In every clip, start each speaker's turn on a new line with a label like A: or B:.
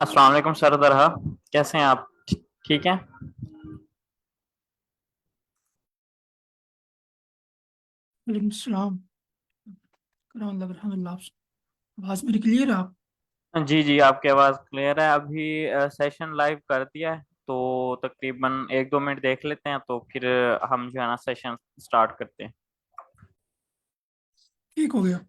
A: अस्सलाम वालेकुम सर दरहा, कैसे हैं आप? ठीक हैं?
B: वालेकुम सलाम। अल्हम्दुलिल्लाह। आवाज़ मेरी क्लियर है? आप
A: जी जी, आपकी आवाज़ क्लियर है। अभी सेशन लाइव कर दिया है, तो तकरीबन 1-2 मिनट देख लेते हैं, तो फिर हम जो है ना सेशन स्टार्ट करते हैं।
B: ठीक हो गया।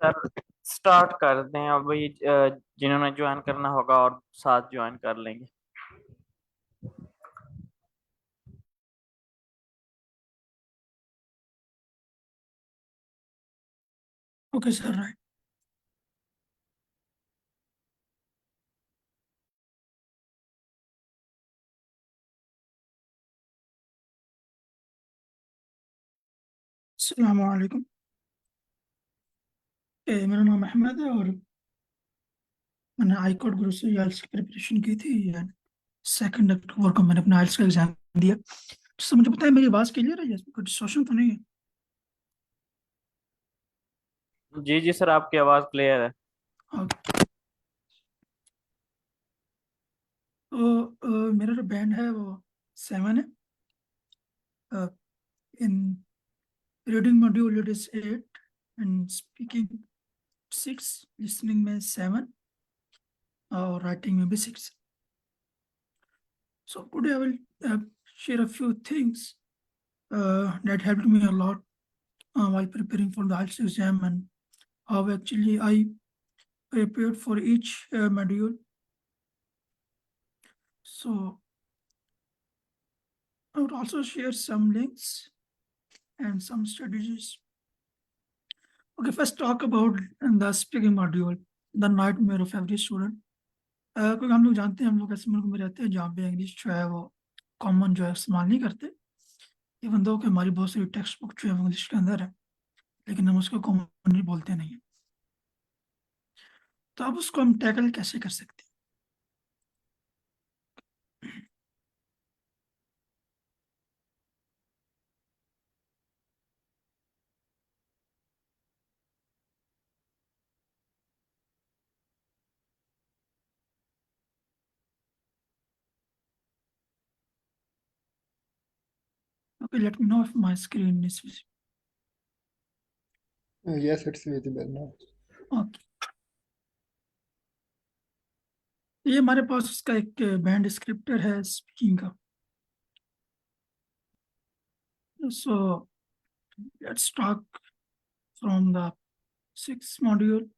A: सर स्टार्ट कर दें अभी। जिन्होंने ज्वाइन करना होगा और साथ ज्वाइन कर लेंगे।
B: Okay sir, right. अस्सलाम वालेकुम। मेरा नाम अहमद है और मैंने हाई कोर्ट गुरु से आइल्स की प्रिपरेशन की थी। एंड 2 अक्टूबर को मैंने अपना आइल्स का एग्जाम दिया। तो सर मुझे पता है, मेरी आवाज़ क्लियर है? इसमें कोई डिस्टॉर्शन तो नहीं है?
A: जी जी सर, आपकी आवाज़ क्लियर है।
B: ओके। मेरा जो बैंड है वो 7 है। इन reading module it is 8 and speaking 6, listening में 7 और राइटिंग में भी 6। So today I will share a few things that helped me a lot while preparing for the IELTS exam, and how actually I prepared for each module. So I would also share some links and some strategies. Okay, first talk about the speaking module, the nightmare of every student. क्योंकि हम लोग जानते हैं, हम लोग ऐसे मुल्क में रहते हैं जहाँ पे इंग्लिश जो है वो कॉमन जो है इस्तेमाल नहीं करते। इवन दो कि हमारी बहुत सारी टेक्स्ट बुक जो है इंग्लिश के अंदर है, लेकिन हम उसको कॉमनली बोलते नहीं। तो अब उसको हम टैकल कैसे कर सकते हैं? Okay, let me know if my screen is visible.
C: Yes, it's visible now.
B: Okay. ये हमारे पास उसका एक बैंड स्क्रिप्टर है स्पीकिंग का। So let's talk from the 6th module.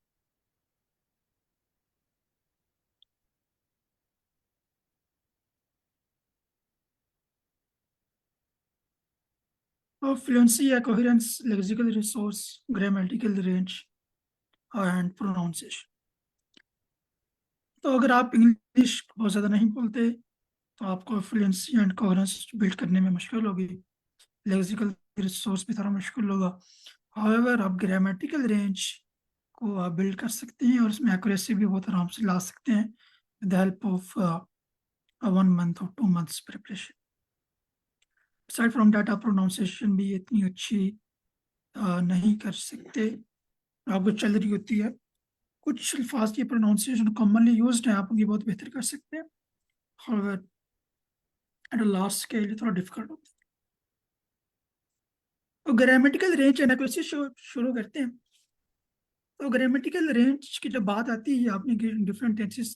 B: Fluency या coherence, lexical resource, grammatical range and pronunciation. तो अगर आप इंग्लिश बहुत ज़्यादा नहीं बोलते तो आपको फ्लुएंसी एंड कोहेरेंस बिल्ड करने में मुश्किल होगी, लेक्सिकल रिसोर्स भी थोड़ा मुश्किल होगा। हाउएवर आप ग्रामेटिकल रेंज को आप बिल्ड कर सकते हैं और उसमें एक्यूरेसी भी बहुत आराम से ला सकते हैं with the help of 1 month और 2 months preparation. Aside from that आप प्रोनाउंसिएशन भी इतनी अच्छी नहीं कर सकते, आपको चल रही होती है। कुछ अल्फाज की प्रोनाउंसिएशन कॉमनली यूज्ड है, आप उनकी बहुत बेहतर कर सकते हैं। However at a large scale ये थोड़ा डिफिकल्ट होता है। तो ग्रामेटिकल रेंज एंड एक्यूरेसी शुरू करते हैं। तो ग्रामेटिकल रेंज की जब बात आती है, आपने डिफरेंट टेंसेस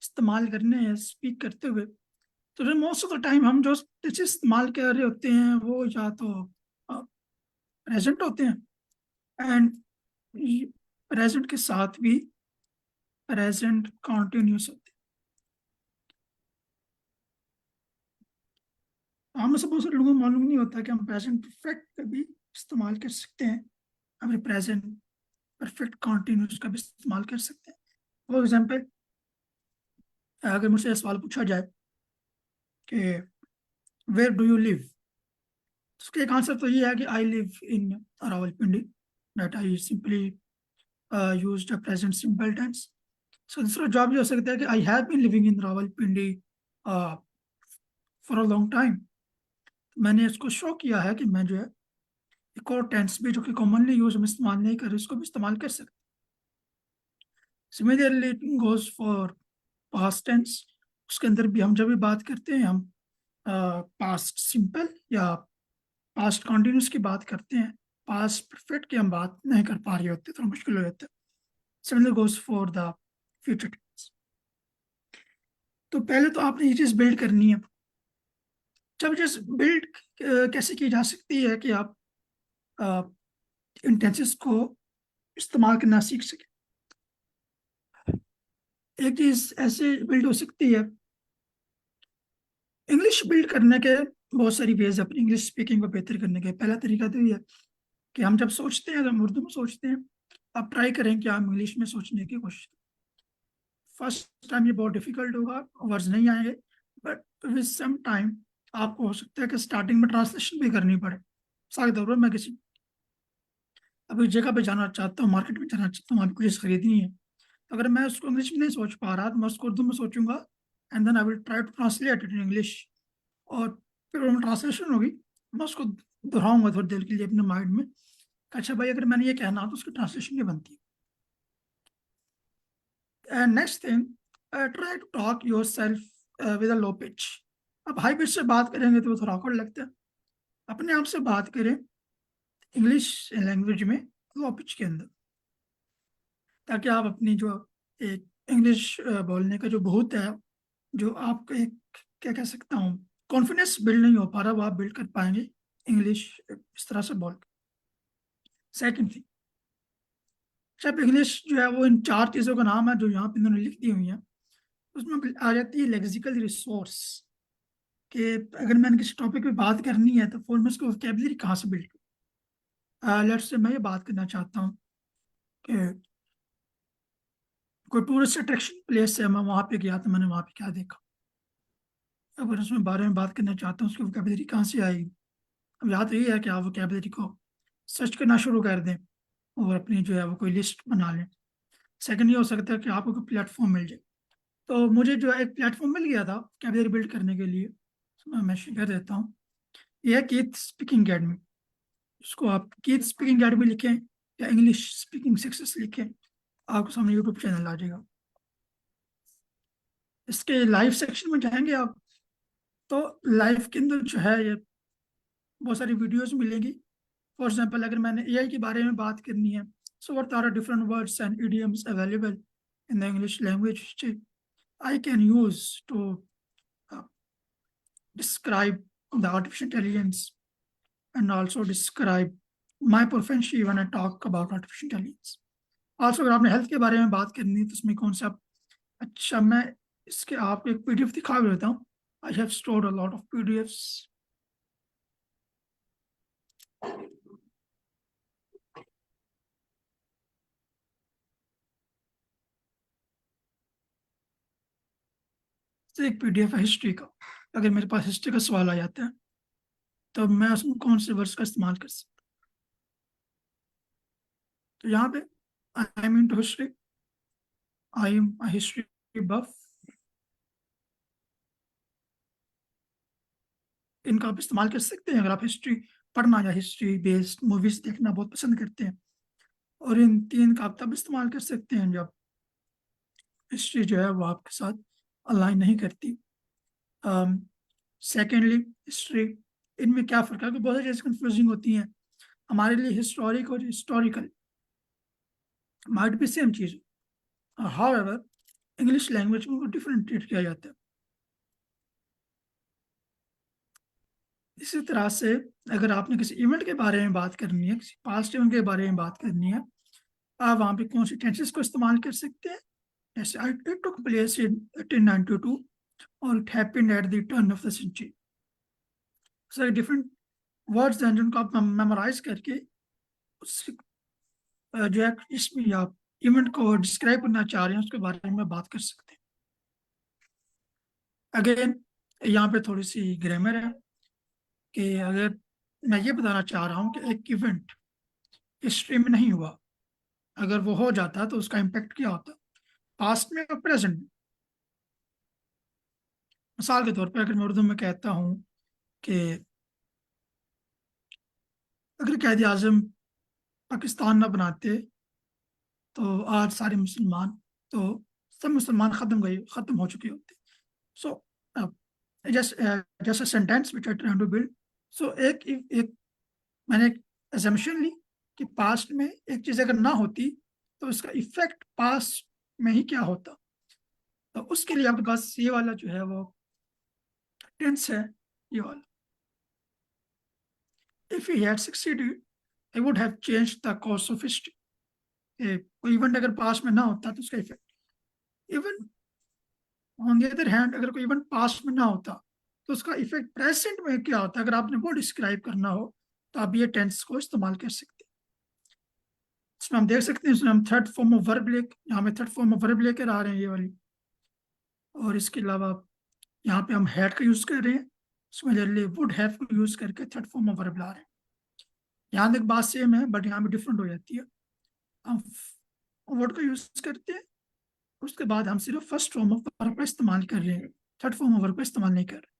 B: इस्तेमाल करने हैं स्पीक करते हुए, तो मोस्ट ऑफ द टाइम हम जो टेंसेस इस्तेमाल कर रहे होते हैं वो या तो प्रेजेंट होते हैं एंड प्रेजेंट के साथ भी प्रेजेंट कॉन्टिन्यूस होते हैं। हम सब बहुत सारे लोगों को मालूम नहीं होता कि हम प्रेजेंट परफेक्ट का भी इस्तेमाल कर सकते हैं, हम प्रेजेंट परफेक्ट कॉन्टिन्यूस का भी इस्तेमाल कर सकते हैं। फॉर एग्जाम्पल, अगर मुझसे सवाल पूछा जाए कि वेयर डू यू लिव, उसका एक आंसर तो ये है कि I live in Rawalpindi, that I simply use the present simple tense. So दूसरा जवाब ये हो सकता है कि I have been living in Rawalpindi for a long time. मैंने इसको शो किया है कि मैं जो है एक और टेंस भी जो कि कॉमनली यूज हम इस्तेमाल नहीं कर रहे, इसको भी इस्तेमाल कर सकते। Similarly it goes for past tense, उसके अंदर भी हम जब भी बात करते हैं हम पास्ट सिंपल या पास्ट कॉन्टिन्यूस की बात करते हैं, पास्ट परफेक्ट की हम बात नहीं कर पा रहे होते, थोड़ा मुश्किल हो जाता है। Similar goes for the future tense. तो पहले तो आपने ये चीज बिल्ड करनी है। जब चीज बिल्ड कैसे की जा सकती है कि आप इन टेंसेस को इस्तेमाल करना सीख सके। एक चीज ऐसे बिल्ड हो सकती है, इंग्लिश बिल्ड करने के बहुत सारी वेज, अपनी इंग्लिश स्पीकिंग को बेहतर करने के। पहला तरीका तो ये है कि हम जब सोचते हैं, जब हम उर्दू में सोचते हैं, आप ट्राई करें कि आप इंग्लिश में सोचने की कोशिश। फर्स्ट टाइम ये बहुत डिफिकल्ट होगा, वर्ड्स नहीं आएंगे, बट विद सम टाइम आपको हो सकता है कि स्टार्टिंग में ट्रांसलेशन भी करनी पड़े। सारे दौर में मैं किसी अभी जगह पे जाना चाहता हूँ, मार्केट में जाना चाहता हूँ, आपको चीज़ खरीदनी है, तो अगर मैं उसको इंग्लिश में नहीं सोच पा रहा तो मैं उसको उर्दू में सोचूंगा and then I will try to translate it in English. और फिर वो ट्रांसलेशन होगी, मैं उसको दोहराऊंगा थोड़ी देर के लिए अपने माइंड में। अच्छा भाई, अगर मैंने ये कहना तो उसकी ट्रांसलेशन नहीं बनती। And next thing, try to talk yourself with a low pitch. अब हाई पिच से बात करेंगे तो वो थोड़ा awkward लगता है। अपने आप से बात करें इंग्लिश लैंग्वेज में लो पिच के अंदर, ताकि आप अपनी जो एक इंग्लिश बोलने का जो बहुत है, जो आपका एक क्या कह सकता हूँ कॉन्फिडेंस बिल्ड नहीं हो पा रहा, वो आप बिल्ड कर पाएंगे इंग्लिश इस तरह से बोल। सेकेंड थिंग, जब इंग्लिश जो है वो इन 4 चीज़ों का नाम है जो यहाँ पे इन्होंने लिख दी हुई है, उसमें आ जाती है लेक्सिकल रिसोर्स, कि अगर मैंने किसी टॉपिक पे बात करनी है तो फिर मैं उसको वोकैबुलरी कहाँ से बिल्ड करूँ। लेट्स से मैं ये बात करना चाहता हूँ कि कोई टूरिस्ट अट्रैक्शन प्लेस है, मैं वहाँ पे गया तो मैंने वहाँ पे क्या देखा। अगर उसमें बारे में बात करना चाहता हूँ, उसकी वोकैबुलरी कहाँ से आएगी। अब यहाँ तो ये है कि आप वोकेबलरी को सर्च करना शुरू कर दें और अपनी जो है वो कोई लिस्ट बना लें। सेकंड ये हो सकता है कि आपको कोई प्लेटफॉर्म मिल जाए। तो मुझे जो है एक प्लेटफॉर्म मिल गया था वोकेबलरी बिल्ड करने के लिए, तो मैं मेंशन कर देता हूँ। ये है कीथ स्पीकिंग अकेडमी। उसको आप कीथ स्पीकिंग अकेडमी लिखें या इंग्लिश स्पीकिंग सक्सेस लिखें, आपके सामने यूट्यूब चैनल आ जाएगा। इसके लाइव सेक्शन में जाएंगे आप, तो लाइव के अंदर जो है ये बहुत सारी वीडियोस मिलेंगी। फॉर एग्जांपल अगर मैंने एआई के बारे में बात करनी है, so what are different words and idioms available in the English language I can use to describe the artificial intelligence and also describe my proficiency when I talk about artificial intelligence. Also अगर आपने health के बारे में बात करनी है तो उसमें कौन सा, अच्छा मैं इसके आपको एक पीडीएफ दिखा भी देता हूँ। I have stored a lot of PDFs. एक पीडीएफ है हिस्ट्री का। अगर मेरे पास हिस्ट्री का सवाल आ जाता है तो मैं उसमें कौन से वर्ड्स का इस्तेमाल कर सकता हूँ। तो यहाँ पे I am into history, I am a history buff. इनका आप इस्तेमाल कर सकते हैं अगर आप हिस्ट्री पढ़ना या हिस्ट्री बेस्ड मूवीज देखना बहुत पसंद करते हैं। और इन तीन का आप तब इस्तेमाल कर सकते हैं जब हिस्ट्री जो है वो आपके साथ अलाइन नहीं करती। सेकेंडली हिस्ट्री, इनमें क्या फ़र्क है कि बहुत सारी चीज़ें कंफ्यूजिंग होती हैं हमारे लिए। हिस्टोरिक और हिस्टोरिकल माइट भी सेम चीज़, हाउएवर इंग्लिश लैंग्वेज में उनको डिफरेंट ट्रीट किया जाता है। इसी तरह से अगर आपने किसी इवेंट के बारे में बात करनी है, किसी पास्ट इवेंट के बारे में बात करनी है, आप वहाँ पे कौन सी टेंसेस को इस्तेमाल कर सकते हैं। जैसे इट टुक प्लेस इन 1892 और it happened at the turn of the century. So different words हैं जिनको आप मेमोराइज करके उस जो है इसमें आप इवेंट को डिस्क्राइब करना चाह रहे हैं उसके बारे में बात कर सकते हैं। अगेन यहाँ पे थोड़ी सी ग्रामर है कि अगर मैं ये बताना चाह रहा हूँ कि एक इवेंट हिस्ट्री में नहीं हुआ, अगर वो हो जाता तो उसका इम्पेक्ट क्या होता पास्ट में और प्रेजेंट में। मिसाल के तौर पर अगर मैं उर्दू में कहता हूँ कि अगर कैद आजम पाकिस्तान ना बनाते तो आज सारे मुसलमान, तो सब मुसलमान ख़त्म हो चुके होते। सो जैसे sentence which I trying to build, so एक मैंने एक assumption ली कि पास्ट में एक चीज़ अगर ना होती तो उसका इफेक्ट पास्ट में ही क्या होता। तो उसके लिए आपके पास ये वाला जो है वो टेंस है, ये वाला। If he had succeeded, I would have changed the course of history. कोई इवेंट अगर पास्ट में ना होता तो उसका effect, even on the other hand अगर कोई इवेंट पास्ट में ना होता तो उसका इफेक्ट प्रेजेंट में क्या होता। अगर आपने वो डिस्क्राइब करना हो तो आप ये टेंस को इस्तेमाल कर सकते हैं। इसमें हम देख सकते हैं, इसमें हम थर्ड फॉर्म ऑफ वर्ब यहाँ पे थर्ड फॉर्म ऑफ वर्ब लेकर आ रहे हैं ये वाली। और इसके अलावा यहाँ पे हम हैड का यूज कर रहे हैं, सिमिलरली वुड हैव को यूज करके थर्ड फॉर्म ऑफ वर्ब ला रहे हैं। यहाँ तक बात सेम है बट यहाँ पे डिफरेंट हो जाती है। हम वुड का यूज करते हैं, उसके बाद हम सिर्फ फर्स्ट फॉर्म ऑफ वर्ब का इस्तेमाल कर रहे हैं, थर्ड फॉर्म ऑफ वर्ब का इस्तेमाल नहीं कर रहे।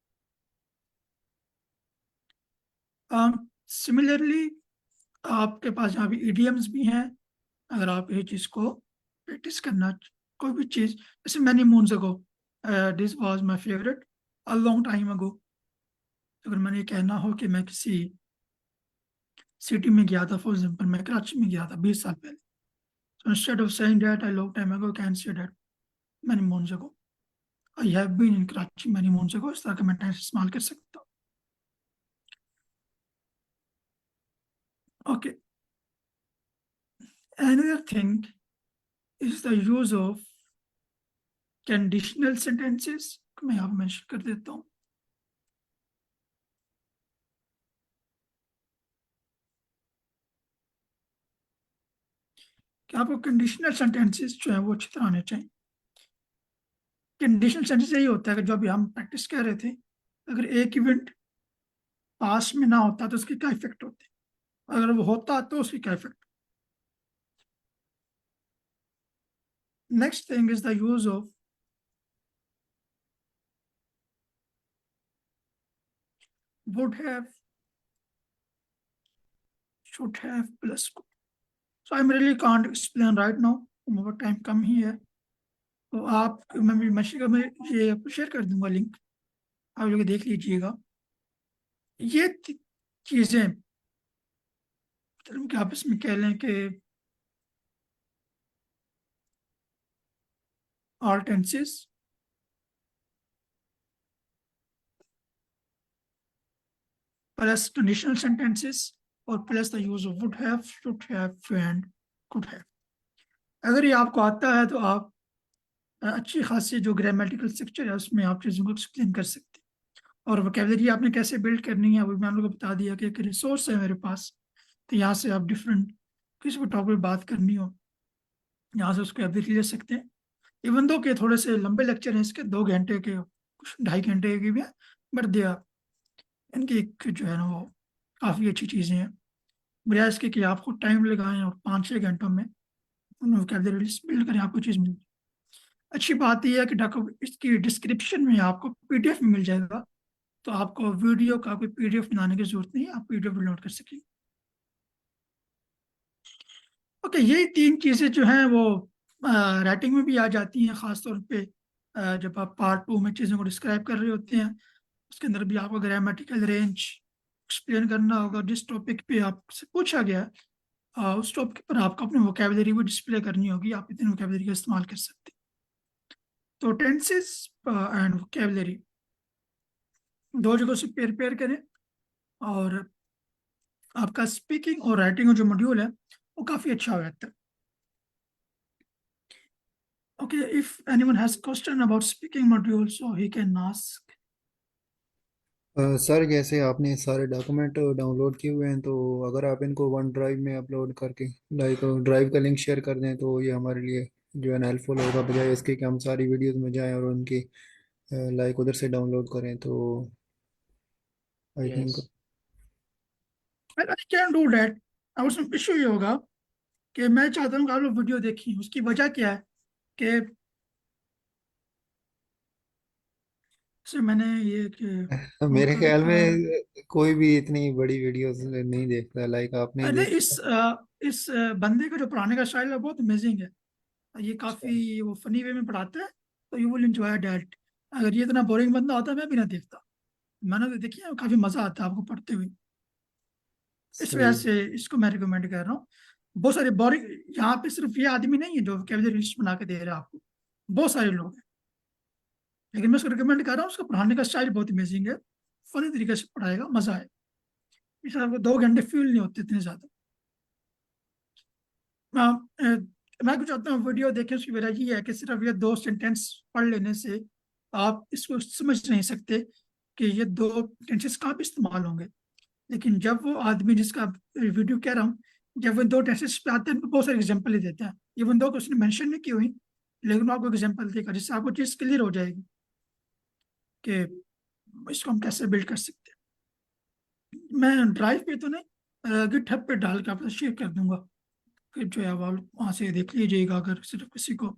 B: सिमिलरली आपके पास यहाँ पे इडियम्स भी हैं। अगर आप ये चीज़ को प्रैक्टिस करना, कोई भी चीज़, जैसे many moons ago this was my favourite a long time ago. अगर मैंने ये कहना हो कि मैं किसी सिटी में गया था, फॉर एग्जांपल मैं कराची में गया था 20 साल पहले, so instead of saying that a long time ago, can say that many months ago I have been in Karachi many months ago। इस तरह का मैं टेंस इस्तेमाल कर सकता हूँ। Okay, another thing is the use of conditional sentences। मैं यहाँ मेंशन कर देता हूँ। कि आपको कंडीशनल सेंटेंसेस जो है वो अच्छी तरह आने चाहिए। कंडीशनल सेंटेंस यही होता है कि जो अभी हम प्रैक्टिस कर रहे थे, अगर एक इवेंट पास में ना होता तो उसके क्या इफेक्ट होते, अगर वो होता तो उसके क्या effect. Next thing is the use of would have, should have plus could. So I really can't explain right now, हमारा टाइम कम ही है। तो आप मैं मशीन में ये आपको शेयर कर दूंगा लिंक, आप लोग देख लीजिएगा। ये चीजें मतलब कि आपस में कह लें कि all tenses plus conditional sentences और plus the use of would have, should have and could have। अगर ये आपको आता है तो आप अच्छी खासी जो ग्रामेटिकल स्ट्रक्चर है उसमें आप चीज़ों को एक्सप्लेन कर सकते हैं। और वोकेबलरी आपने कैसे बिल्ड करनी है वो भी मैंने आपको बता दिया कि एक रिसोर्स है मेरे पास, तो यहाँ से आप डिफरेंट किसी भी टॉपिक पर बात करनी हो यहाँ से उसको एवरी ले सकते हैं। इवन दो के थोड़े से लंबे लेक्चर हैं इसके, 2 घंटे के, कुछ 2.5 घंटे के भी हैं, बट दे आर इनकी एक जो है ना वो काफ़ी अच्छी चीज़ें हैं, बजाय इसके कि आपको टाइम लगाएं और 5-6 घंटों में वोकेबलरी बिल्ड करें आपको चीज़ मिल। अच्छी बात यह है कि डॉक्यूमेंट इसकी डिस्क्रिप्शन में आपको पीडीएफ मिल जाएगा, तो आपको वीडियो का कोई पीडीएफ बनाने की जरूरत नहीं है, आप पीडीएफ डाउनलोड कर सकेंगे। ओके, ये 3 चीज़ें जो हैं वो राइटिंग में भी आ जाती हैं, ख़ासतौर पे जब आप पार्ट 2 में चीज़ों को डिस्क्राइब कर रहे होते हैं, उसके अंदर भी आपको ग्रामेटिकल रेंज एक्सप्लेन करना होगा। जिस टॉपिक पे आपसे पूछा गया है उस टॉपिक पर आपको अपनी वोकेबलरी भी डिस्प्ले करनी होगी, आप इतनी वोकेबलरी का इस्तेमाल कर सकते हैं। तो टेंसेस एंड वोकेबलरी दो जगहों से पेयर करें, और आपका स्पीकिंग और राइटिंग जो मॉड्यूल है वो काफ़ी अच्छा हो जाता है। Okay, if anyone has question about speaking module, so he can ask.
C: Sir जैसे आपने सारे डॉक्यूमेंट डाउनलोड किए हुए हैं, तो अगर आप इनको वन ड्राइव में अपलोड करके लाइक ड्राइव का लिंक शेयर कर दें तो ये हमारे लिए जो है ना हेल्पफुल होगा, बजाय इसके कि हम सारी वीडियोस में जाएं और उनकी लाइक उधर से डाउनलोड करें। तो I think
A: yes.
B: I can do that। अब उसमें इशू ये होगा कि मैं चाहता हूँ कि आप लोग वीडियो देखिए, उसकी वजह क्या है कि से मैंने ये कि
C: मेरे ख्याल
B: अ,
C: में कोई भी इतनी बड़ी वीडियोस नहीं देखता, लाइक आपने
B: नहीं,
C: देखा।
B: इस बंदे का जो पढ़ाने का स्टाइल है बहुत अमेजिंग है, ये काफ़ी वो फनी वे में पढ़ाता है, तो यू विल एंजॉय डैट। अगर ये इतना बोरिंग बंदा होता मैं भी ना देखता। मैंने तो देखी है, काफ़ी मज़ा आता है आपको पढ़ते हुए, इस वजह
C: सही।
B: से इसको मैं रिकमेंड कर रहा हूँ। बहुत सारे बोरिंग, यहाँ पे सिर्फ ये आदमी नहीं है जो वोकेबलरी लिस्ट बना के दे रहा है आपको, बहुत सारे लोग हैं, लेकिन मैं उसको रिकमेंड कर रहा हूँ। उसका पढ़ाने का स्टाइल बहुत अमेजिंग है, फनी तरीके से पढ़ाएगा, मजा आए। इसलिए आपको 2 घंटे फील नहीं होते इतने ज्यादा। मैं कुछ चाहता हूँ वीडियो देखें, उसकी वजह ये है कि सिर्फ ये 2 सेंटेंस पढ़ लेने से आप इसको समझ नहीं सकते कि ये 2 टेंसेस कहाँ पे इस्तेमाल होंगे। लेकिन जब वो आदमी जिसका वीडियो कह रहा हूँ, जब वो 2 टेंसेस पे आते हैं तो बहुत सारे एग्जाम्पल ही देते हैं, इवन दो उसने मेंशन नहीं की हुई, लेकिन वो आपको एग्जाम्पल देगा जिससे आपको चीज़ क्लियर हो जाएगी कि इसको हम कैसे बिल्ड कर सकते हैं। मैं ड्राइव पे तो नहीं, गिटहब पे डाल के आपको शेयर कर दूंगा, फिर जो है आप वहाँ से देख लीजिएगा अगर सिर्फ किसी को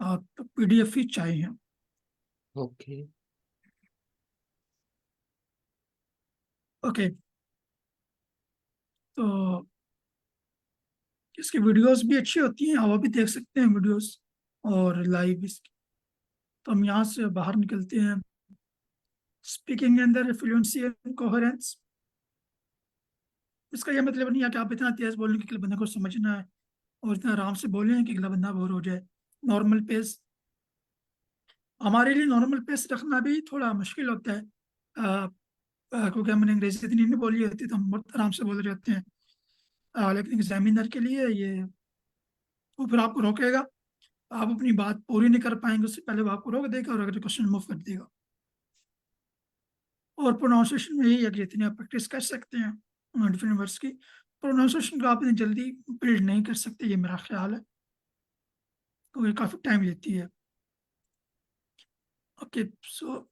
B: पीडीएफ ही चाहिए।
A: ओके।
B: ओके, तो इसकी वीडियोस भी अच्छी होती हैं, आप अभी देख सकते हैं वीडियोस और लाइव इसकी। तो हम यहाँ से बाहर निकलते हैं। स्पीकिंग के अंदर फ्लुएंसी एंड कोहेरेंस, इसका यह मतलब नहीं है कि आप इतना तेज बोलें कि अगले बंदे को समझना है और इतना आराम से बोलें कि अगला बंदा बोर हो जाए। नॉर्मल पेस, हमारे लिए नॉर्मल पेस रखना भी थोड़ा मुश्किल होता है, क्योंकि हमने अंग्रेजी इतनी नहीं बोली होती, तो हम बहुत आराम से बोल रहे होते हैं। लेकिन एग्जामिनर के लिए ये वो फिर आपको रोकेगा, आप अपनी बात पूरी नहीं कर पाएंगे उससे पहले वो आपको रोक देगा और अगले क्वेश्चन मूव कर देगा। और प्रोनाउंसिएशन में यही है कि जितनी आप प्रैक्टिस कर सकते हैं डिफरेंट वर्ड्स की, प्रोनाउंसिएशन को आप इतनी जल्दी बिल्ड नहीं कर सकते, ये मेरा ख्याल है, क्योंकि काफ़ी टाइम लेती है। ओके, सो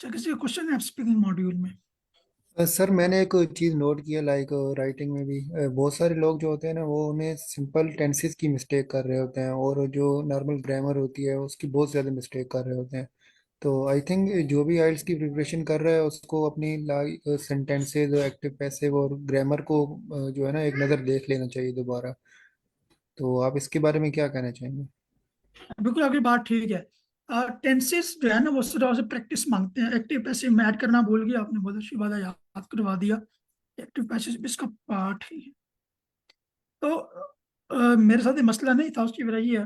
B: अच्छा, किसी का क्वेश्चन है स्पीकिंग मॉड्यूल में?
C: सर मैंने एक चीज़ नोट किया, लाइक राइटिंग में भी बहुत सारे लोग जो होते हैं ना, वो उन्हें सिंपल टेंसेस की मिस्टेक कर रहे होते हैं, और जो नॉर्मल ग्रामर होती है उसकी बहुत ज़्यादा मिस्टेक कर रहे होते हैं। तो आई थिंक जो भी आइल्स की प्रिपरेशन कर रहा है उसको अपनी लाइक सेंटेंसेज, एक्टिव पैसिव और ग्रामर को जो है ना एक नज़र देख लेना चाहिए दोबारा। तो आप इसके बारे में क्या कहना चाहेंगे?
B: बिल्कुल, आपकी बात ठीक है। टेंसेस जो है ना वो थोड़ा सा प्रैक्टिस मांगते हैं। एक्टिव पैसिव में ऐड करना भूल गया, आपने बहुत अच्छी बात है, याद करवा दिया। एक्टिव पैसिव भी इसका पार्ट ही है। तो मेरे साथ ये मसला नहीं था, उसकी वजह ये है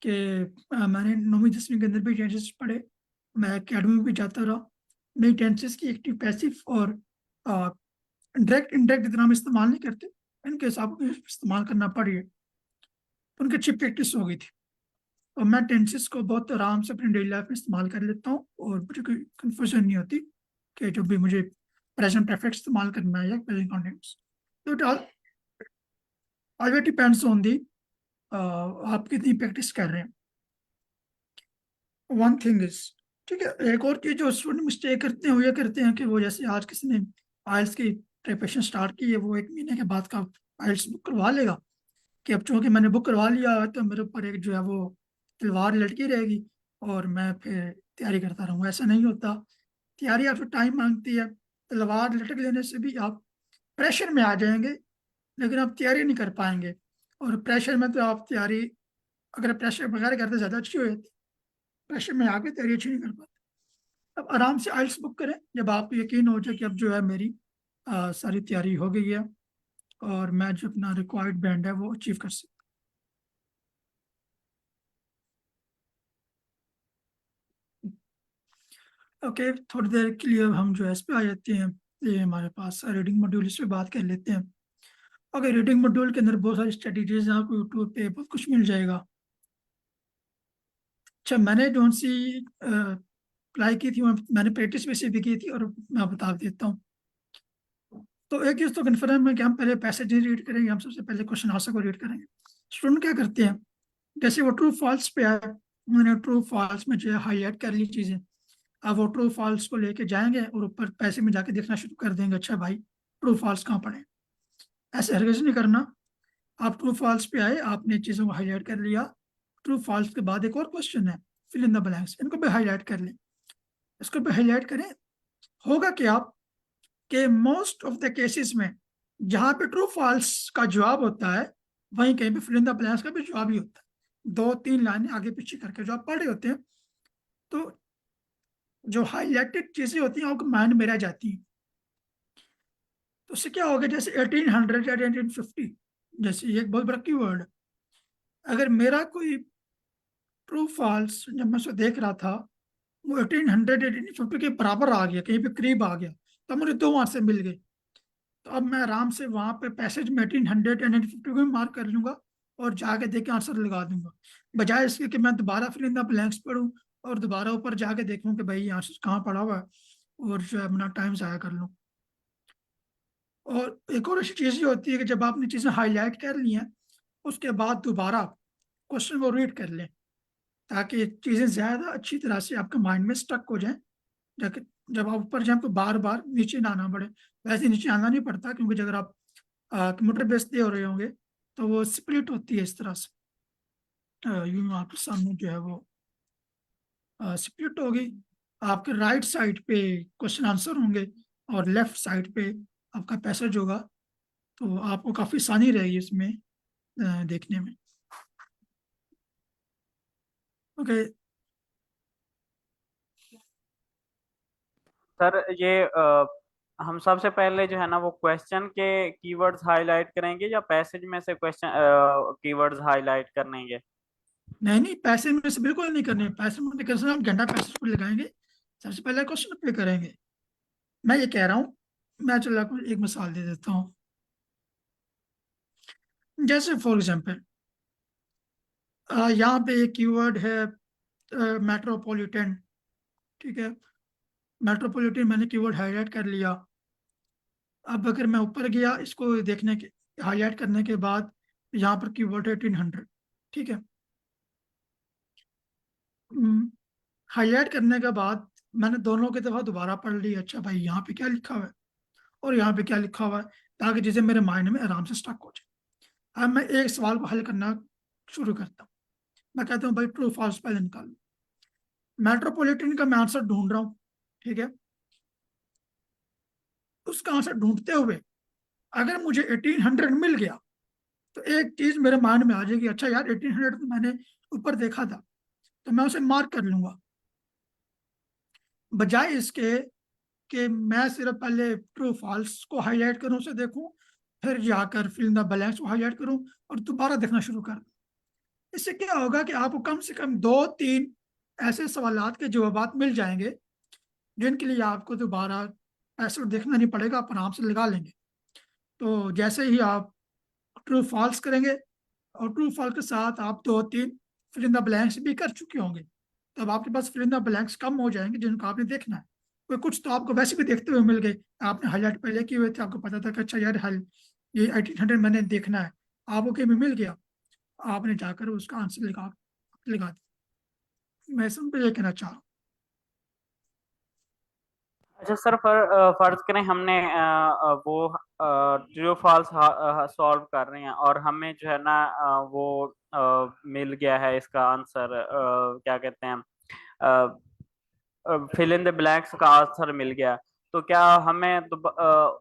B: कि मैंने 9वीं 10वीं के अंदर भी टेंसेस पढ़े, मैं एकेडमी में भी जाता रहा। मेरी टेंसेस की एक्टिव पैसिव और डायरेक्ट इनडायरेक्ट इतना हम इस्तेमाल नहीं करते, इनके हिसाब से इस्तेमाल करना पड़ी है, तो उनकी अच्छी प्रैक्टिस हो गई थी। और मैं टेंसेस को बहुत आराम से अपनी डेली लाइफ में इस्तेमाल कर लेता हूँ, और मुझे कोई कंफ्यूजन नहीं होती कि जब भी मुझे प्रेजेंट परफेक्ट इस्तेमाल करना है या प्रेजेंट कॉन्टिन्यूस। तो it all depends on the आप कितनी प्रैक्टिस कर रहे हैं। वन थिंग इज, ठीक है, एक और चीज जो स्टूडेंट मिस्टेक करते हैं वो ये करते हैं कि वो जैसे आज किसी ने आइल्स की प्रिपरेशन स्टार्ट की है, वो 1 महीने के बाद का आइल्स बुक करवा लेगा कि अब चूंकि मैंने बुक करवा लिया है तो मेरे ऊपर एक जो है वो तलवार लटकी रहेगी और मैं फिर तैयारी करता रहूँगा। ऐसा नहीं होता। तैयारी आपसे टाइम मांगती है। तलवार लटक लेने से भी आप प्रेशर में आ जाएंगे, लेकिन आप तैयारी नहीं कर पाएंगे। और प्रेशर में तो आप तैयारी, अगर प्रेशर वगैरह करते ज़्यादा अच्छी हो जाती, प्रेशर में आके तैयारी अच्छी नहीं कर पाते। अब आराम से आइल्स बुक करें जब आपको यकीन हो जाए कि अब जो है मेरी सारी तैयारी हो गई है और मैं जो अपना रिक्वायर्ड बैंड है वो अचीव कर सकता हूँ। ओके, थोड़ी देर के लिए अब हम जो है इस पे आ जाते हैं। ये हमारे पास रीडिंग मॉड्यूल, इस पे बात कर लेते हैं। ओके, रीडिंग मॉड्यूल के अंदर बहुत सारी स्ट्रेटेजीज हैं, आपको यूट्यूब पे बहुत कुछ मिल जाएगा। अच्छा, मैंने जो सी अप्लाई की थी मैंने प्रैक्टिस बेसिस भी की थी, और मैं बता देता हूँ। तो एक चीज तो कन्फर्म है कि हम पहले पैसेज नहीं रीड करेंगे, हम सबसे पहले क्वेश्चन आंसर को रीड करेंगे। स्टूडेंट क्या करते हैं, जैसे वो ट्रू फॉल्स पे आए, उन्होंने ट्रू फॉल्स में जो है हाईलाइट कर ली चीजें। अब वो ट्रू फॉल्स को लेके जाएंगे और ऊपर पैसे में जाके देखना शुरू कर देंगे, अच्छा भाई ट्रू फॉल्स कहाँ पड़े। ऐसे हरगिज नहीं करना। आप ट्रू फॉल्स पे आए, आपने चीजों को हाईलाइट कर लिया। ट्रू फॉल्स के बाद एक और क्वेश्चन है, फिल इन द ब्लैंक्स, इनको भी हाईलाइट कर लें। इसको भी हाईलाइट करें। होगा कि आप के मोस्ट ऑफ द केसेस में जहां पे ट्रू फॉल्स का जवाब होता है, वहीं कहीं पे फिल इन द ब्लैंक्स का भी जवाब ही होता है। 2-3 लाइनें आगे पीछे करके जो आप पढ़ रहे होते हैं, तो जो हाईलाइटेड चीजें होती हैं आपके माइंड में रह जाती हैं। तो उससे क्या होगा, जैसे 1800 या 1850, जैसे ये एक बहुत बड़ा कीवर्ड है। अगर मेरा कोई ट्रू फॉल्स जब मैं उसको देख रहा था वो 1800 1850 के बराबर आ गया, कहीं पे करीब आ गया, तो मुझे 2 आंसर मिल गए। तो अब मैं आराम से वहां पे पैसेज में 1800 1850 को मार्क कर लूंगा और जाके देख के आंसर लगा दूंगा, बजाय इसके कि मैं दोबारा फिर इन द ब्लैंक्स पढूं और दोबारा ऊपर जाके देखूं कि भाई आंसर कहाँ पड़ा हुआ है, और जो है अपना टाइम जाया कर लूं। और एक और अच्छी चीज़ ये होती है कि जब आपने चीज़ें हाईलाइट कर ली हैं, उसके बाद दोबारा क्वेश्चन को रीड कर लें, ताकि चीज़ें ज़्यादा अच्छी तरह से आपके माइंड में स्टक हो जाएं। जब जब आप ऊपर जाए तो बार बार नीचे ना आना पड़े। वैसे नीचे आना नहीं पड़ता, क्योंकि अगर आप कंप्यूटर बेस्ड दे हो रहे होंगे तो वो स्प्लिट होती है इस तरह से। यूं आपके सामने जो है वो स्प्लिट होगी। आपके राइट साइड पे क्वेश्चन आंसर होंगे और लेफ्ट साइड पे आपका पैसेज होगा, तो आपको काफ़ी आसानी रहेगी इसमें देखने में। ओके।
A: सर ये हम सबसे पहले जो है ना वो क्वेश्चन के कीवर्ड्स हाईलाइट करेंगे या पैसेज में से क्वेश्चन कीवर्ड्स हाईलाइट करेंगे?
B: नहीं नहीं, पैसे में से बिल्कुल नहीं करने। पैसे में नहीं करना, हम घंटा पैसे पर लगाएंगे, सबसे पहले क्वेश्चन पे करेंगे। मैं ये कह रहा हूँ, मैं चलो आपको एक मिसाल दे देता हूँ। जैसे फॉर एग्जांपल यहाँ पे एक कीवर्ड है मेट्रोपॉलिटन, ठीक है। मेट्रोपॉलिटन मैंने कीवर्ड हाईलाइट कर लिया। अब अगर मैं ऊपर गया इसको देखने के, हाईलाइट करने के बाद यहाँ पर कीवर्ड है 1800, ठीक है। हाईलाइट करने के बाद मैंने दोनों की दफ़ा दोबारा पढ़ ली, अच्छा भाई यहाँ पे क्या लिखा हुआ है और यहाँ पे क्या लिखा हुआ है, ताकि जिसे मेरे माइंड में आराम से स्टक हो जाए। अब मैं एक सवाल को हल करना शुरू करता हूँ। मैं कहता हूँ भाई ट्रू फॉल्स पहले निकालो। मेट्रोपॉलिटन का मैं आंसर ढूंढ रहा हूँ, ठीक है। उसका आंसर ढूंढते हुए अगर मुझे 1800 मिल गया तो एक चीज मेरे माइंड में आ जाएगी, अच्छा यार 1800 तो मैंने ऊपर देखा था, तो मैं उसे मार्क कर लूंगा। बजाय इसके कि मैं सिर्फ पहले ट्रू फॉल्स को हाईलाइट करूं, उसे देखूं, फिर जाकर फिल इन द ब्लैंक्स को हाईलाइट करूं और दोबारा देखना शुरू कर दूं। इससे क्या होगा कि आपको कम से कम 2-3 ऐसे सवालात के जवाब मिल जाएंगे जिनके लिए आपको दोबारा पैसे देखना नहीं पड़ेगा, आप आराम से लगा लेंगे। तो जैसे ही आप ट्रू फॉल्स करेंगे और ट्रू फॉल्स के साथ आप 2-3 फिल इन द ब्लैंक्स भी कर चुके होंगे, तब आपके पास फिल इन द ब्लैंक्स कम हो जाएंगे जिनको आपने देखना है। कोई कुछ तो आपको वैसे भी देखते हुए मिल गए, आपने हाईलाइट पहले किए हुए थे, आपको पता था कि अच्छा यार हल ये 1800 मैंने देखना है, आपको कहीं भी मिल गया, आपने जाकर उसका आंसर लगा दिया। मैं इसमें ये कहना चाह रहा हूँ।
A: अच्छा सर, फर्ज करें हमने वो ट्रू फॉल्स सॉल्व कर रहे हैं और हमें जो है ना मिल गया है इसका आंसर, क्या कहते हैं, फिल इन द ब्लैंक्स का आंसर मिल गया। तो क्या हमें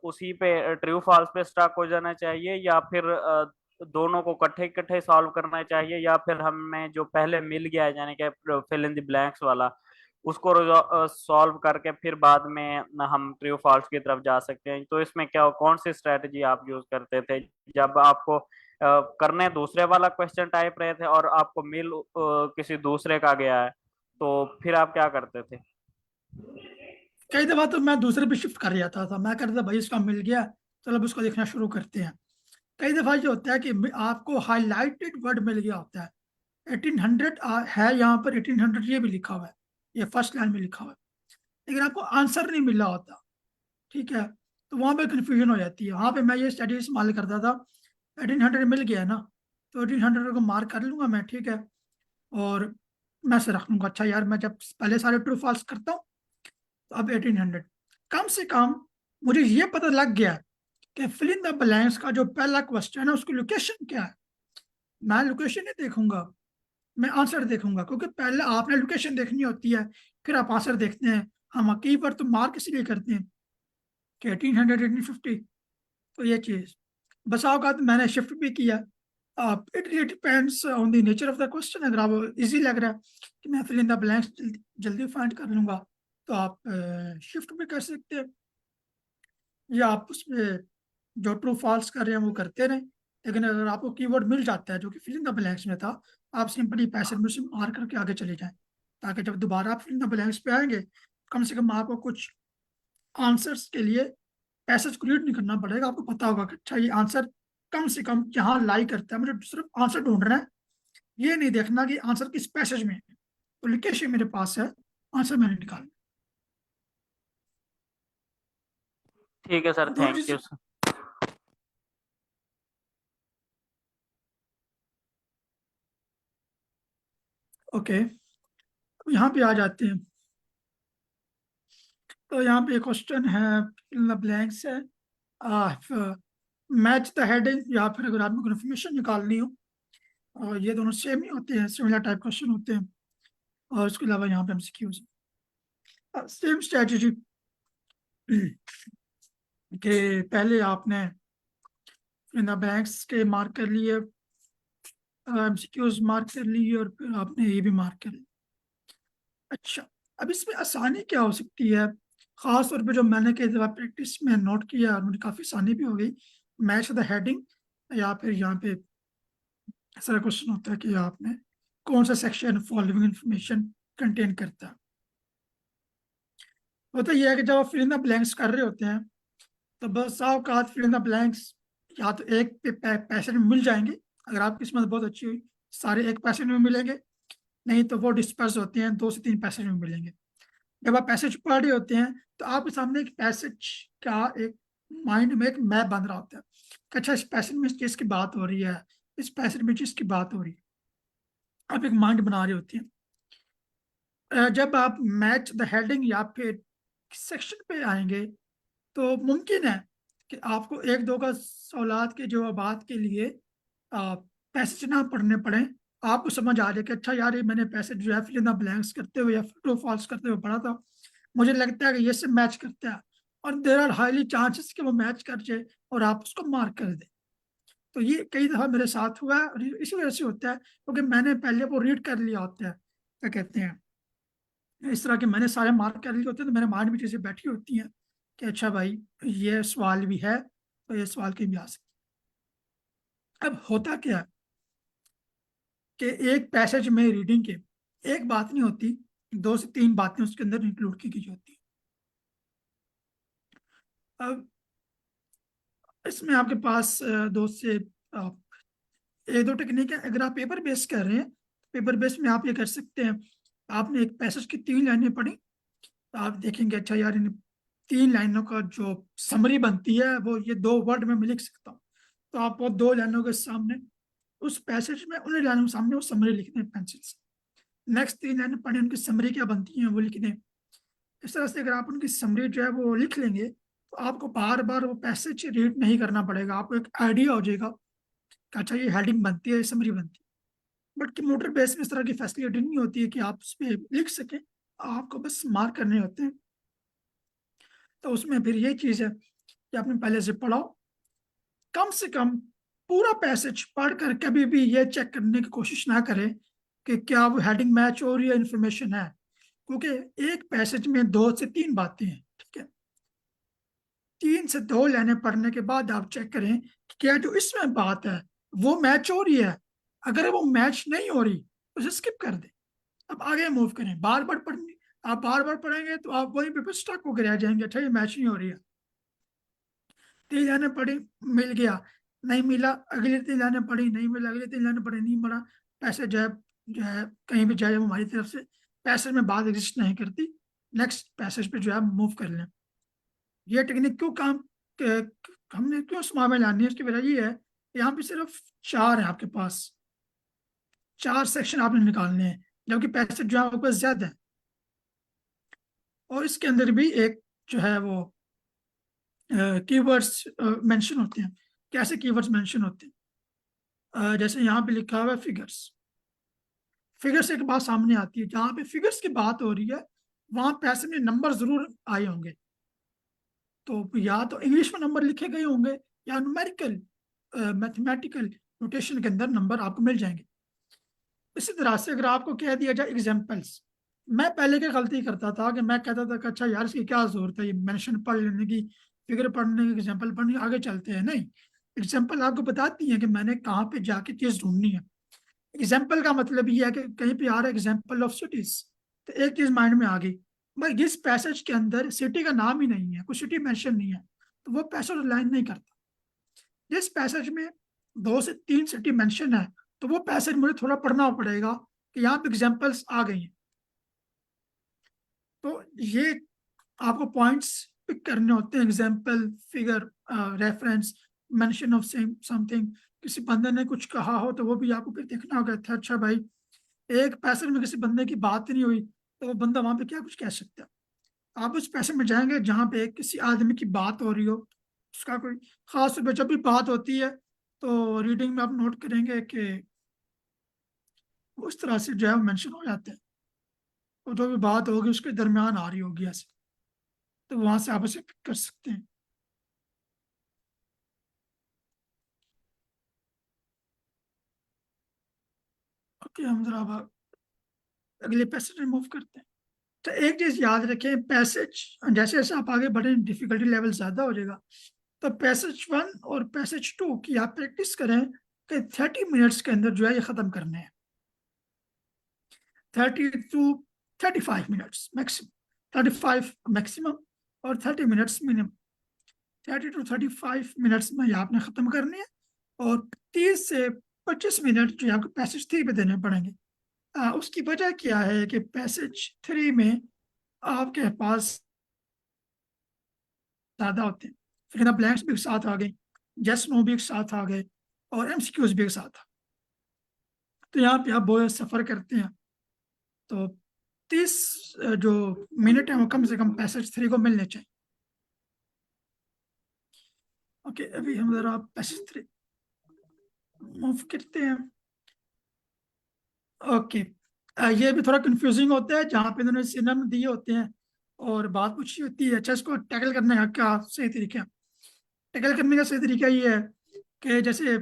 A: उसी पे ट्रू फॉल्स पे स्टक हो जाना चाहिए, या फिर दोनों को इकट्ठे इकट्ठे सॉल्व करना चाहिए, या फिर हमें जो पहले मिल गया है यानी कि फिल इन द ब्लैंक्स वाला उसको सॉल्व करके फिर बाद में हम ट्रू फॉल्स की तरफ जा सकते हैं? तो इसमें क्या, कौन सी स्ट्रेटजी आप यूज करते थे जब आपको करने दूसरे वाला क्वेश्चन टाइप रहे थे और आपको मिल किसी दूसरे का गया है, तो फिर आप क्या करते थे?
B: कई दफा तो मैं दूसरे पे शिफ्ट कर जाता था, मैं कहता था भाई इसका मिल गया, चलो अब उसको देखना शुरू करते हैं। कई दफा ये होता है कि आपको हाईलाइटेड वर्ड मिल गया होता है, 1800 है यहाँ पर, 1800 ये भी लिखा हुआ है, ये फर्स्ट लाइन में लिखा हुआ है, लेकिन आपको आंसर नहीं मिला होता, ठीक है। तो वहां पे कंफ्यूजन हो जाती है। वहां पे मैं ये स्ट्रेटजी इस्तेमाल करता था, 1800 मिल गया है ना, तो 1800 को मार्क कर लूंगा मैं, ठीक है, और मैं से रख लूंगा, अच्छा यार मैं जब पहले सारे ट्रू फॉल्स करता हूँ तो अब 1800, कम से कम मुझे ये पता लग गया कि फिल इन द ब्लैंक्स का जो पहला क्वेश्चन है उसकी लोकेशन क्या है। मैं लोकेशन नहीं देखूंगा, मैं आंसर देखूंगा, क्योंकि पहले आपने लोकेशन देखनी होती है, फिर आप आंसर देखते हैं। हम की पर तो मार्क इसलिए करते हैं कि 1800 1850, तो ये चीज बस औकात मैंने शिफ्ट भी किया। आप it depends on the nature of the question. अगर आप इजी लग रहा है कि मैं फिल इन द ब्लैंक्स जल्दी फाइंड कर लूंगा, तो आप शिफ्ट भी कर सकते हैं, या आप उसमें जो ट्रू फॉल्स कर रहे हैं वो करते रहें। लेकिन अगर आपको कीवर्ड मिल जाता है जो कि फिल इन द ब्लैंक्स में था, आप सिंपली पैसेज में से मार करके आगे चले जाएं, ताकि जब दोबारा आप फिल इन द ब्लैंक्स पे आएंगे, कम से कम आपको कुछ आंसर्स के लिए पैसेज को रीड नहीं करना पड़ेगा। आपको पता होगा कि अच्छा ये आंसर कम से कम यहाँ लाई करता है, मुझे सिर्फ आंसर ढूंढना है, ये नहीं देखना कि आंसर किस पैसेज में है। तो लोकेशन मेरे पास है, आंसर मैंने निकाला।
A: ठीक है सर,
B: दूसरी
A: थैंक यू सर।
B: ओके, यहाँ पे आ जाते हैं। तो यहाँ पे क्वेश्चन है, ब्लैंक्स है, मैच द हेडिंग, या फिर अगर आपको इन्फॉर्मेशन निकालनी हो, और ये दोनों सेम ही होते हैं, सिमिलर टाइप क्वेश्चन होते हैं। और उसके अलावा यहाँ पे एमसीक्यूज, सेम स्ट्रेटजी कि पहले आपने इन बैंक्स के मार्क कर लिए, एमसीक्यूज मार्क कर लिए, और फिर आपने ये भी मार्क कर लिया। अच्छा, अब इसमें आसानी क्या हो सकती है, खास तौर पे जो मैंने कई दफा प्रैक्टिस में नोट किया और मुझे काफ़ी आसानी भी हो गई। मैच द हेडिंग, या फिर यहाँ पे ऐसा क्वेश्चन होता है कि आपने कौन सा सेक्शन फॉलोइंग इंफॉर्मेशन कंटेन करता है। होता यह है कि जब आप फिल इन द ब्लैंक्स कर रहे होते हैं, तो बस औकात फिल इन द ब्लैंक्स या तो एक पैसेज में मिल जाएंगे, अगर आपकी किस्मत बहुत अच्छी हुई सारे एक पैसेज में मिलेंगे, नहीं तो वो डिस्पर्स होते हैं, 2 से 3 पैसेज में मिलेंगे। जब आप पैसेज पढ़ रहे होते हैं तो आपके सामने एक पैसेज का एक माइंड में एक मैप बन रहा होता है कि अच्छा इस पैसेज में इस चीज़ की बात हो रही है, इस पैसेज में चीज़ की बात हो रही है, आप एक माइंड बना रहे होते हैं। जब आप मैच द हेडिंग या फिर सेक्शन पे आएंगे तो मुमकिन है कि आपको एक दो का सवालात के जवाबात के लिए पैसेज ना पढ़ने पड़े। आपको समझ आ जाए कि अच्छा यार, ये मैंने पैसेज जो है फिल इन द ब्लैंक्स करते हुए या ट्रू फॉल्स करते हुए पढ़ा था, मुझे लगता है कि ये सब मैच करता है, और देर आर हाईली चांसेस कि वो मैच कर जाए और आप उसको मार्क कर दें। तो ये कई दफ़ा मेरे साथ हुआ है, और इसी वजह से होता है क्योंकि मैंने पहले वो रीड कर लिया होता है, क्या कहते हैं, इस तरह के मैंने सारे मार्क कर लिए होते हैं, तो मेरे माइंड में चीज़ें बैठी होती हैं कि अच्छा भाई, ये सवाल भी है तो ये सवाल कहीं भी आ सकता है। अब होता क्या है कि एक पैसेज में रीडिंग के एक बात नहीं होती, 2 से 3 बातें उसके अंदर इंक्लूड की गई होती है। अब इसमें आपके पास दो से एक दो टेक्निक है। अगर आप पेपर बेस कर रहे हैं, पेपर बेस में आप ये कर सकते हैं, आपने एक पैसेज की 3 लाइनें पढ़ी, तो आप देखेंगे अच्छा यार, इन 3 लाइनों का जो समरी बनती है वो ये 2 वर्ड में मैं लिख सकता हूँ। तो आप वो 2 लाइनों के सामने उस पैसेज में उन लाइनों के सामने वो समरी लिखने पेंसिल से। नेक्स्ट 3 लाइनें पढ़े, उनकी समरी क्या बनती है वो लिखने। इस तरह से अगर आप उनकी समरी जो है वो लिख लेंगे तो आपको बार बार वो पैसेज रीड नहीं करना पड़ेगा, आपको एक आइडिया हो जाएगा कि अच्छा ये हेडिंग बनती है, ये समरी बनती है। बट कंप्यूटर बेस में इस तरह की फैसिलिटी नहीं होती है कि आप उस पर लिख सकें, आपको बस मार्क करने होते हैं। तो उसमें फिर ये चीज़ है कि आपने पहले से पढ़ाओ, कम से कम पूरा पैसेज पढ़कर कभी भी ये चेक करने की कोशिश ना करें कि क्या वो हेडिंग मैच हो रही है, इंफॉर्मेशन है, क्योंकि एक पैसेज में 2 से 3 बातें हैं, ठीक है। 3 से 2 लाइनें पढ़ने के बाद आप चेक करें कि क्या जो इसमें बात है वो मैच हो रही है। अगर वो मैच नहीं हो रही तो उसे स्किप कर दें, अब आगे मूव करें। बार बार पढ़ने, आप बार बार पढ़ेंगे तो आप वहीं पे स्टक होकर रह जाएंगे, अच्छा ये मैच नहीं हो रही है। 3 लाइनें पढ़ी, मिल गया, नहीं मिला, अगली 3 लाइनें पढ़ी, नहीं मिला, अगली 3 लाइनें पढ़ी, नहीं मिला, पैसे जो है कहीं भी जाए हमारी तरफ से पैसे में बात एग्जिस्ट नहीं करती, नेक्स्ट पैसेज पे जो है मूव कर लें। ये टेक्निक क्यों काम हमने क्यों इस्तेमाल में लानी है, उसकी वजह ये है, यहाँ पे सिर्फ 4 है आपके पास, 4 सेक्शन आपने निकालने हैं, जबकि पैसेज जो है आपके पास ज्यादा है। और इसके अंदर भी एक जो है वो कीवर्ड्स मेंशन होते हैं। कैसे कीवर्ड्स मेंशन होते हैं? जैसे यहाँ पे लिखा हुआ है फिगर्स। फिगर्स एक बात सामने आती है, जहाँ पे फिगर्स की बात हो रही है वहां पैसे में नंबर जरूर आए होंगे, तो या तो इंग्लिश में नंबर लिखे गए होंगे या न्यूमेरिकल मैथमेटिकल नोटेशन के अंदर नंबर आपको मिल जाएंगे। इसी तरह से अगर आपको कह दिया जाए एग्जाम्पल्स, मैं पहले क्या गलती करता था कि मैं कहता था कि अच्छा यार इसकी क्या जरूरत है, ये मेंशन पढ़ लेने की, फिगर पढ़ने की, एग्जाम्पल पढ़ने की, आगे चलते हैं। नहीं, एग्जाम्पल आपको बताती है कि मैंने कहाँ पे जाके चीज ढूंढनी है। एग्जाम्पल का मतलब ये है कि कहीं पे आ रहा है एग्जाम्पल ऑफ सिटीज, तो एक चीज माइंड में आ गई, भाई जिस पैसेज के अंदर सिटी का नाम ही नहीं है, कुछ सिटी मेंशन नहीं है, तो वो पैसेज लाइन नहीं करता। जिस पैसेज में 2 से 3 सिटी मेंशन है, तो वो पैसेज मुझे थोड़ा पढ़ना पड़ेगा कि यहाँ पे एग्जाम्पल्स आ गई हैं। तो ये आपको पॉइंट्स पिक करने होते हैं, example, figure, reference, mention of same something. किसी बंदे ने कुछ कहा हो तो वो भी आपको फिर देखना होगा था, अच्छा भाई एक पैसेज में किसी बंदे की बात नहीं हुई तो वो बंदा वहां पे क्या कुछ कह सकता है। आप उस पैसेज में जाएंगे जहाँ पे किसी आदमी की बात हो रही हो, उसका कोई खास तौर पर जब भी बात होती है तो रीडिंग में आप नोट करेंगे कि उस तरह से जो है मेंशन हो जाते हैं, और जो भी बात होगी उसके दरमियान आ रही होगी ऐसे, तो वहां से आप इसे पिक कर सकते हैं। ओके, हम जरा अब अगले पैसेज में मूव करते हैं। तो एक चीज याद रखें, पैसेज जैसे जैसे आप आगे बढ़े डिफिकल्टी लेवल ज्यादा हो जाएगा, तो पैसेज 1 और पैसेज 2 की आप प्रैक्टिस करें कि 30 मिनट्स के अंदर जो है ये खत्म करने हैं। 30 to 35 मिनट्स मैक्सिमम, 35 मैक्सिमम और 30 मिनट्स मिनिमम। 30 to 35 मिनट्स में ये आपने खत्म करनी है, और 30 से 25 मिनट जो है आपको पैसेज 3 पे देने पड़ेंगे। उसकी वजह क्या है कि पैसेज 3 में आपके पास ज्यादा होते हैं, फिर ब्लैंक्स भी एक साथ आ गए, जस्ट नो भी एक साथ आ गए, और एमसीक्यूज भी एक साथ आ। तो यहाँ पे आप बहुत सफर करते हैं तो 30 जो मिनट है वो कम से कम पैसेज 3 को मिलने चाहिए। ओके, अभी हम जरा पैसेज 3 मूव करते हैं। ओके, ये भी थोड़ा कंफ्यूजिंग होता है जहाँ पे इन्होंने सिनम दिए होते हैं और बात पूछी होती है। अच्छा, इसको टैकल करने का क्या सही तरीका है? टैकल करने का सही तरीका ये है कि जैसे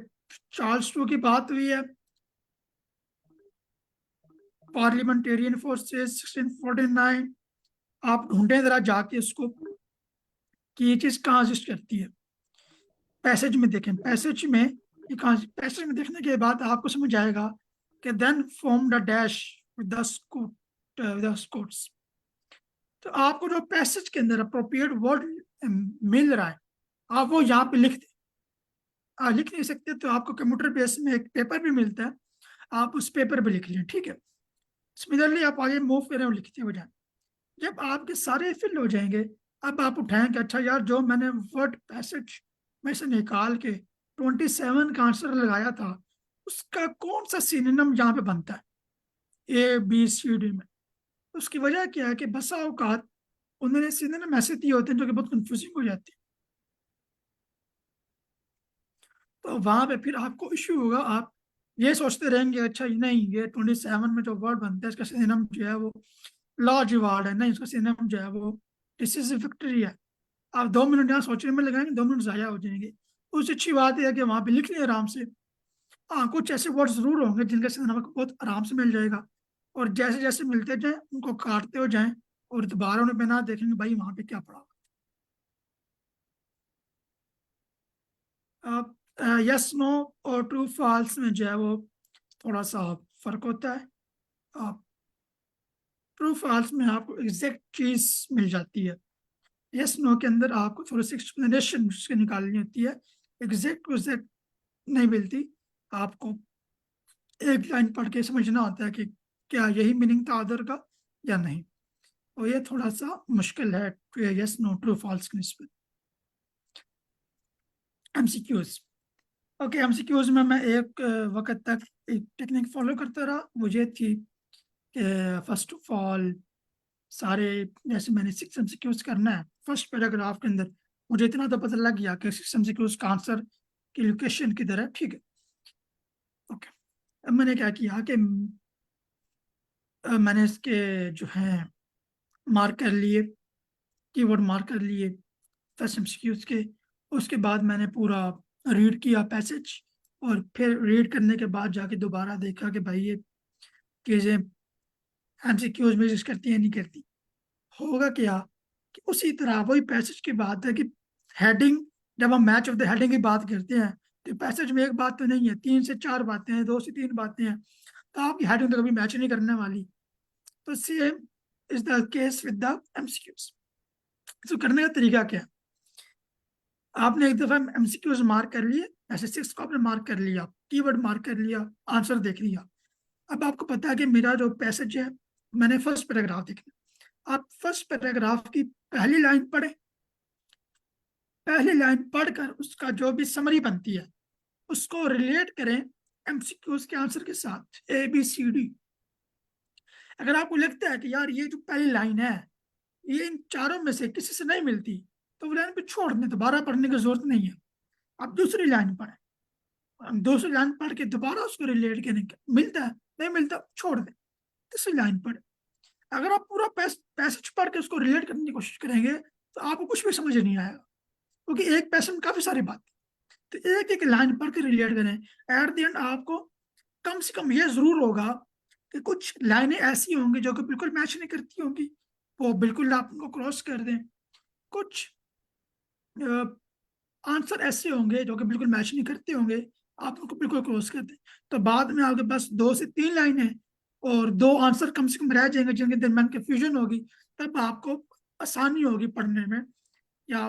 B: चार्ल्स टू की बात हुई है, पार्लियामेंटेरियन फोर्सेस 1649, आप ढूंढें जरा जाके उसको कि ये चीज कहाँ एग्जिस्ट करती है। पैसेज में देखें, पैसेज में ये कहाँ, पैसेज में देखने के बाद आपको समझ आएगा कि then form the dash with the Scots. तो आपको जो पैसेज के अंदर अप्रोप्रिएट वर्ड मिल रहा है आप वो यहाँ पे लिख दें। लिख नहीं सकते तो आपको कंप्यूटर बेस में एक पेपर भी मिलता है, आप उस पेपर पे लिख लें, ठीक है। सिमिलरली आप आगे मूव करें और लिखते हो जाए। जब आपके सारे फिल हो जाएंगे, अब आप उठाएंगे, अच्छा यार जो मैंने वर्ड पैसेज में से निकाल के 27 का आंसर लगाया था उसका कौन सा सिनोनिम यहाँ पे बनता है ए बी सी डी में। उसकी वजह क्या है कि बसा औकात उन्होंने सिनोनिम ऐसे दिए होते हैं जो कि बहुत कंफ्यूजिंग हो जाती है। तो वहां पे फिर आपको इश्यू होगा, आप ये सोचते रहेंगे अच्छा नहीं ये 27 में जो वर्ड बनता है इसका सिनोनिम जो है वो लॉर्ज वर्ड है, नहीं इसका सिनोनिम जो है वो डिसिसिव विक्ट्री है। आप 2 मिनट यहाँ सोचने में लगाएंगे, 2 मिनट जाया हो जाएंगे। उससे अच्छी बात है कि वहां पे लिख लें आराम से। हाँ, कुछ ऐसे वर्ड जरूर होंगे जिनका सिनोनिम आपको बहुत आराम से मिल जाएगा, और जैसे जैसे मिलते जाएं उनको काटते हो जाएं और दोबारा उन्हें बिना देखेंगे भाई वहां पे क्या पड़ा। अब यस नो और ट्रू फॉल्स में जो है वो थोड़ा सा फर्क होता है। ट्रू फॉल्स में आपको एग्जैक्ट चीज मिल जाती है, यस नो के अंदर आपको थोड़ी सी एक्सप्लेनेशन उसकी निकालनी होती है, एग्जैक्ट एग्जैक्ट नहीं मिलती। आपको एक लाइन पढ़ के समझना होता है कि क्या यही मीनिंग था अदर का या नहीं। और ये थोड़ा सा मुश्किल है यस नो ट्रू फॉल्स के निस्बत। एमसीक्यूज, ओके, एमसीक्यूज में मैं एक वक्त तक एक टेक्निक फॉलो करता रहा, वो ये थी कि फर्स्ट ऑफ ऑल सारे, जैसे मैंने 6 एमसीक्यूज करना है फर्स्ट पैराग्राफ के अंदर, मुझे इतना तो पता लग गया कि 6 एमसीक्यूज का आंसर की लोकेशन किधर है, ठीक है। ओके, अब मैंने क्या किया कि मैंने इसके जो है मार्क कर लिए, कीवर्ड मार्क कर लिए फर्स्ट एमसीक्यूज के। उसके बाद मैंने पूरा रीड किया पैसेज, और फिर रीड करने के बाद जाके दोबारा देखा कि भाई ये चीज़ें एमसीक्यूज में यूज करती है नहीं करती। होगा क्या कि उसी तरह वही पैसेज की बात है कि हेडिंग, जब हम मैच ऑफ द हेडिंग की बात करते हैं तो पैसेज में एक बात तो नहीं है, 3 से 4 बातें हैं, 2 से 3 बातें हैं, तो आपकी हेडिंग तो कभी मैच नहीं करने वाली। तो same is the case with the MCQs. तो करने का तरीका क्या है, आपने एक दफा एमसीक्यूज मार्क कर लिए, ऐसे 6 को आपने मार्क कर लिया, कीवर्ड मार्क कर लिया, आंसर देख लिया। अब आपको पता है कि मेरा जो पैसेज है मैंने फर्स्ट पैराग्राफ देखना, आप फर्स्ट पैराग्राफ की पहली लाइन पढ़े, पहली लाइन पढ़कर उसका जो भी समरी बनती है उसको रिलेट करें एमसीक्यूज के आंसर के साथ ए बी सी डी। अगर आपको लगता है कि यार ये जो पहली लाइन है ये इन चारों में से किसी से नहीं मिलती तो वो लाइन पे छोड़ दें, दोबारा पढ़ने की जरूरत नहीं है। आप दूसरी लाइन पढ़ें, दूसरी लाइन पढ़ के दोबारा उसको रिलेट करें, मिलता है नहीं मिलता छोड़ दें, तीसरी लाइन पढ़े। अगर आप पूरा पैसेज पढ़ के उसको रिलेट करने की कोशिश करेंगे तो आपको कुछ भी समझ नहीं आएगा, क्योंकि एक पैसेज में काफी सारी बात, तो एक एक लाइन पढ़ के रिलेट करें। एट द एंड आपको कम से कम ये जरूर होगा कि कुछ लाइनें ऐसी होंगी जो कि बिल्कुल मैच नहीं करती होंगी, वो बिल्कुल आप उनको क्रॉस कर दें। कुछ आंसर ऐसे होंगे जो कि बिल्कुल मैच नहीं करते होंगे, आप उनको बिल्कुल क्रॉस कर दें। तो बाद में आपके पास 2 से 3 लाइनें और 2 आंसर कम से कम रह जाएंगे जिनके दरमियान कंफ्यूजन होगी, तब आपको आसानी होगी पढ़ने में या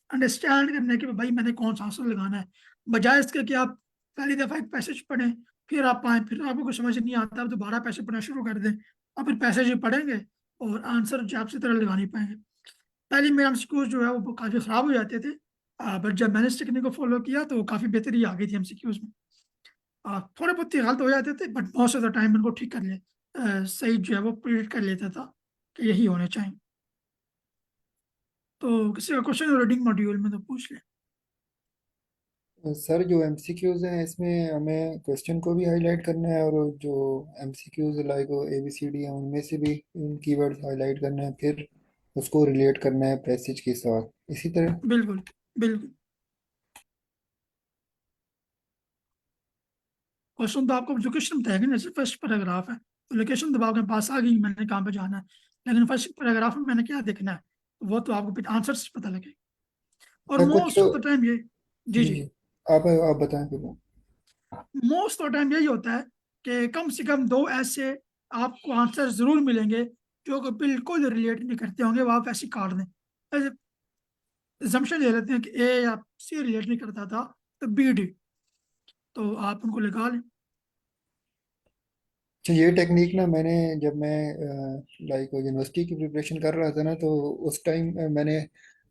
B: अंडरस्टैंड करने के भाई मैंने कौन सा आंसर लगाना है, बजाय इसके कि आप पहली दफा एक पैसेज पढ़ें फिर आप आए फिर आपको कुछ समझ नहीं आता, दोबारा पैसेज पढ़ना शुरू कर दें और फिर पैसेज ही पढ़ेंगे और आंसर जो आपसी तरह लगा नहीं पाएंगे। पहले मेरे एमसीक्यूज जो है वो काफी खराब हो जाते थे, बट जब मैंने इस टेक्निक को फॉलो किया तो काफी बेहतरी आ गई थी एमसीक्यूज में। थोड़े बहुत ही गलत हो जाते थे but most of the time इनको ठीक कर लिया। सही जो है वो प्रिडिक्ट कर लेता था कि यही होने चाहिए। तो किसी का क्वेश्चन रीडिंग मॉड्यूल में तो पूछ ले।
C: सर जो एमसीक्यूज हैं इसमें हमें क्वेश्चन को भी हाईलाइट करना है, और जो एमसीक्यूज लाइक एबीसीडी है उनमें से भी उन कीवर्ड्स हाईलाइट करना है, फिर उसको रिलेट करना है पैसेज के साथ, इसी तरह।
B: बिल्कुल बिल्कुल। क्वेश्चन तो आपको लोकेशन बताएगा, जैसे फर्स्ट पैराग्राफ है तो लोकेशन तो आपके पास आ गई, मैंने कहाँ पे जाना है। लेकिन फर्स्ट पैराग्राफ में मैंने क्या देखना है, तो वो तो आपको फिर आंसर से पता लगेगा। और
C: कुछ
B: मोस्ट ऑफ द टाइम ये, जी
C: जी
B: जी,
C: जी, आप बताएं फिर।
B: मोस्ट ऑफ द टाइम यही होता है कि कम से कम दो ऐसे आपको आंसर जरूर मिलेंगे जो कि बिल्कुल रिलेट नहीं करते होंगे, वो आप ऐसे काट दें। एजम्पशन ले लेते हैं कि ए या सी रिलेट नहीं करता था, तो बी डी, तो आप उनको लगा लें।
C: अच्छा, ये टेक्निक ना मैंने जब मैं लाइक यूनिवर्सिटी की प्रिपरेशन कर रहा था ना, तो उस टाइम मैंने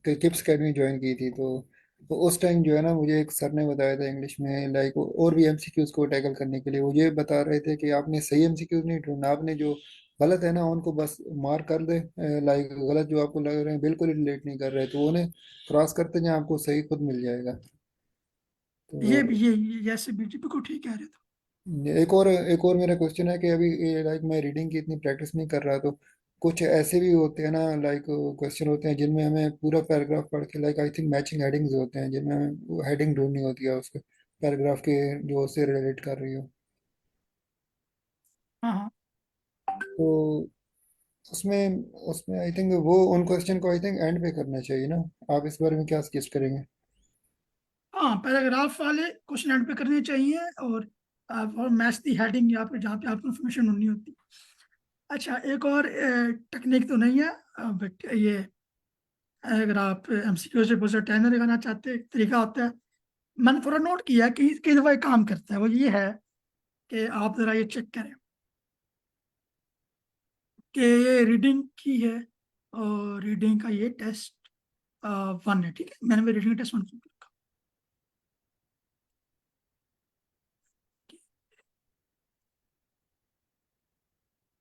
C: किप्स अकेडमी ज्वाइन की थी। तो उस टाइम जो है ना, मुझे एक सर ने बताया था इंग्लिश में, लाइक और भी एमसीक्यूज को टैकल करने के लिए वो ये बता रहे थे कि आपने सही एमसीक्यूज नहीं ढूंढना, आपने जो गलत है ना उनको बस मार्क कर दे। लाइक गलत जो आपको लग रहे हैं बिल्कुल रिलेट नहीं कर रहे, तो उन्हें क्रॉस करते जाए, आपको सही खुद मिल जाएगा।
B: ये
C: तो
B: भी ये ऐसे बीजेपी को ठीक कह रहे थे।
C: एक और मेरा क्वेश्चन है कि अभी लाइक मैं रीडिंग की इतनी प्रैक्टिस नहीं कर रहा, तो कुछ ऐसे भी होते हैं ना, लाइक क्वेश्चन होते हैं जिनमें हमें पूरा पैराग्राफ पढ़ के, like I think matching headings होते हैं जिनमें हमें हेडिंग ढूंढनी होती है उसके पैराग्राफ के जो उससे रिलेट कर रही हो।
B: हाँ हाँ
C: तो उसमें उसमें आई थिंक वो उन क्वेश्चन को आई थिंक एंड पे करना चाहिए ना। आप इस बारे में क्या सजेस्ट करेंगे?
B: हाँ, पैराग्राफ वाले क्वेश्चन एंड पे करने चाहिए, और मैच दी हेडिंग यहाँ पे जहाँ पे आपको इन्फॉर्मेशन ढूंढनी होती है। अच्छा, एक और टेक्निक तो नहीं है, बट ये अगर आप एमसीक्यू से बहुत टाइमर लगाना चाहते हैं, एक तरीका होता है, मैंने थोड़ा नोट किया कि कई दफा ये काम करता है। वो ये है कि आप जरा ये चेक करें कि ये रीडिंग की है, और रीडिंग का ये टेस्ट 1 है, ठीक है, मैंने भी रीडिंग टेस्ट 1 रखा।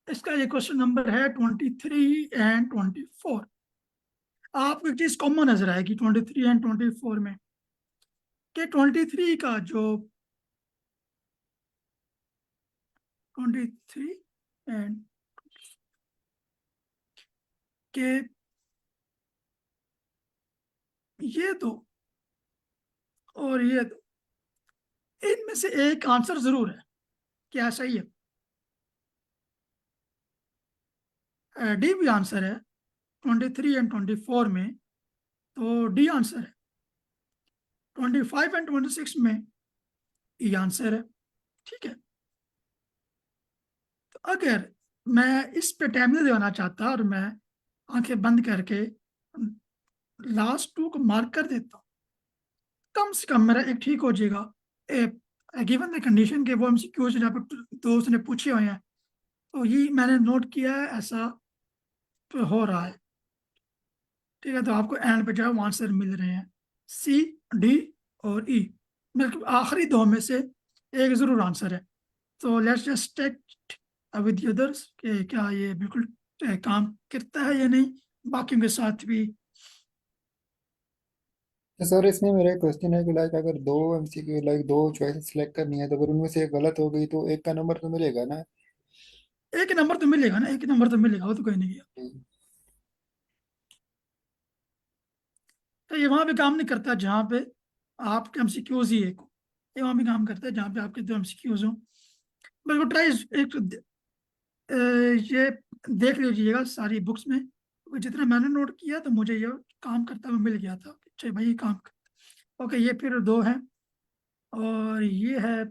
B: इसका ये क्वेश्चन नंबर है 23 एंड 24। आपको एक चीज कॉमन नजर आएगी 23 एंड 24 में, कि 23 का जो 23 एंड के ये दो और ये दो, इनमें से एक आंसर जरूर है। क्या सही है? डी भी आंसर है 23 एंड 24 में, तो डी आंसर है। 25 एंड 26 में ई आंसर है, ठीक है। तो अगर मैं इस पे टाइम नहीं देना चाहता और मैं आंखें बंद करके लास्ट 2 को मार्क कर देता हूँ, कम से कम मेरा एक ठीक हो जाएगा। गिवन द कंडीशन के वो एमसीक्यूज जहाँ पे दोस्त ने पूछे हुए हैं, तो ये मैंने नोट किया है, ऐसा तो हो रहा है, ठीक है। तो आपको एंड पे जो है वो आंसर मिल रहे हैं, सी, डी और ई, बिल्कुल आखिरी दो में से एक जरूर आंसर है। तो let's just check with the others कि क्या ये बिल्कुल काम करता है या नहीं, बाकियों के साथ भी।
C: तो सर इसमें मेरा एक क्वेश्चन है कि लाइक अगर दो एमसीक्यू लाइक दो चॉइस सेलेक्ट करनी है, तो अगर उनमें से एक गलत हो गई तो एक का नंबर तो मिलेगा ना?
B: एक नंबर तो मिलेगा ना, एक नंबर तो मिलेगा, वो तो कोई नहीं गया। तो ये वहां पे काम नहीं करता जहाँ पे आपके एमसीक्यूज ही एक हो, ये वहां पे काम करता है जहाँ पे आपके दो एमसीक्यूज हो। बिल्कुल ट्राई एक ये देख लीजिएगा सारी बुक्स में, क्योंकि जितना मैंने नोट किया तो मुझे ये काम करता हुआ मिल गया था, अच्छा भाई ये काम कर। ओके, ये फिर दो है, और ये है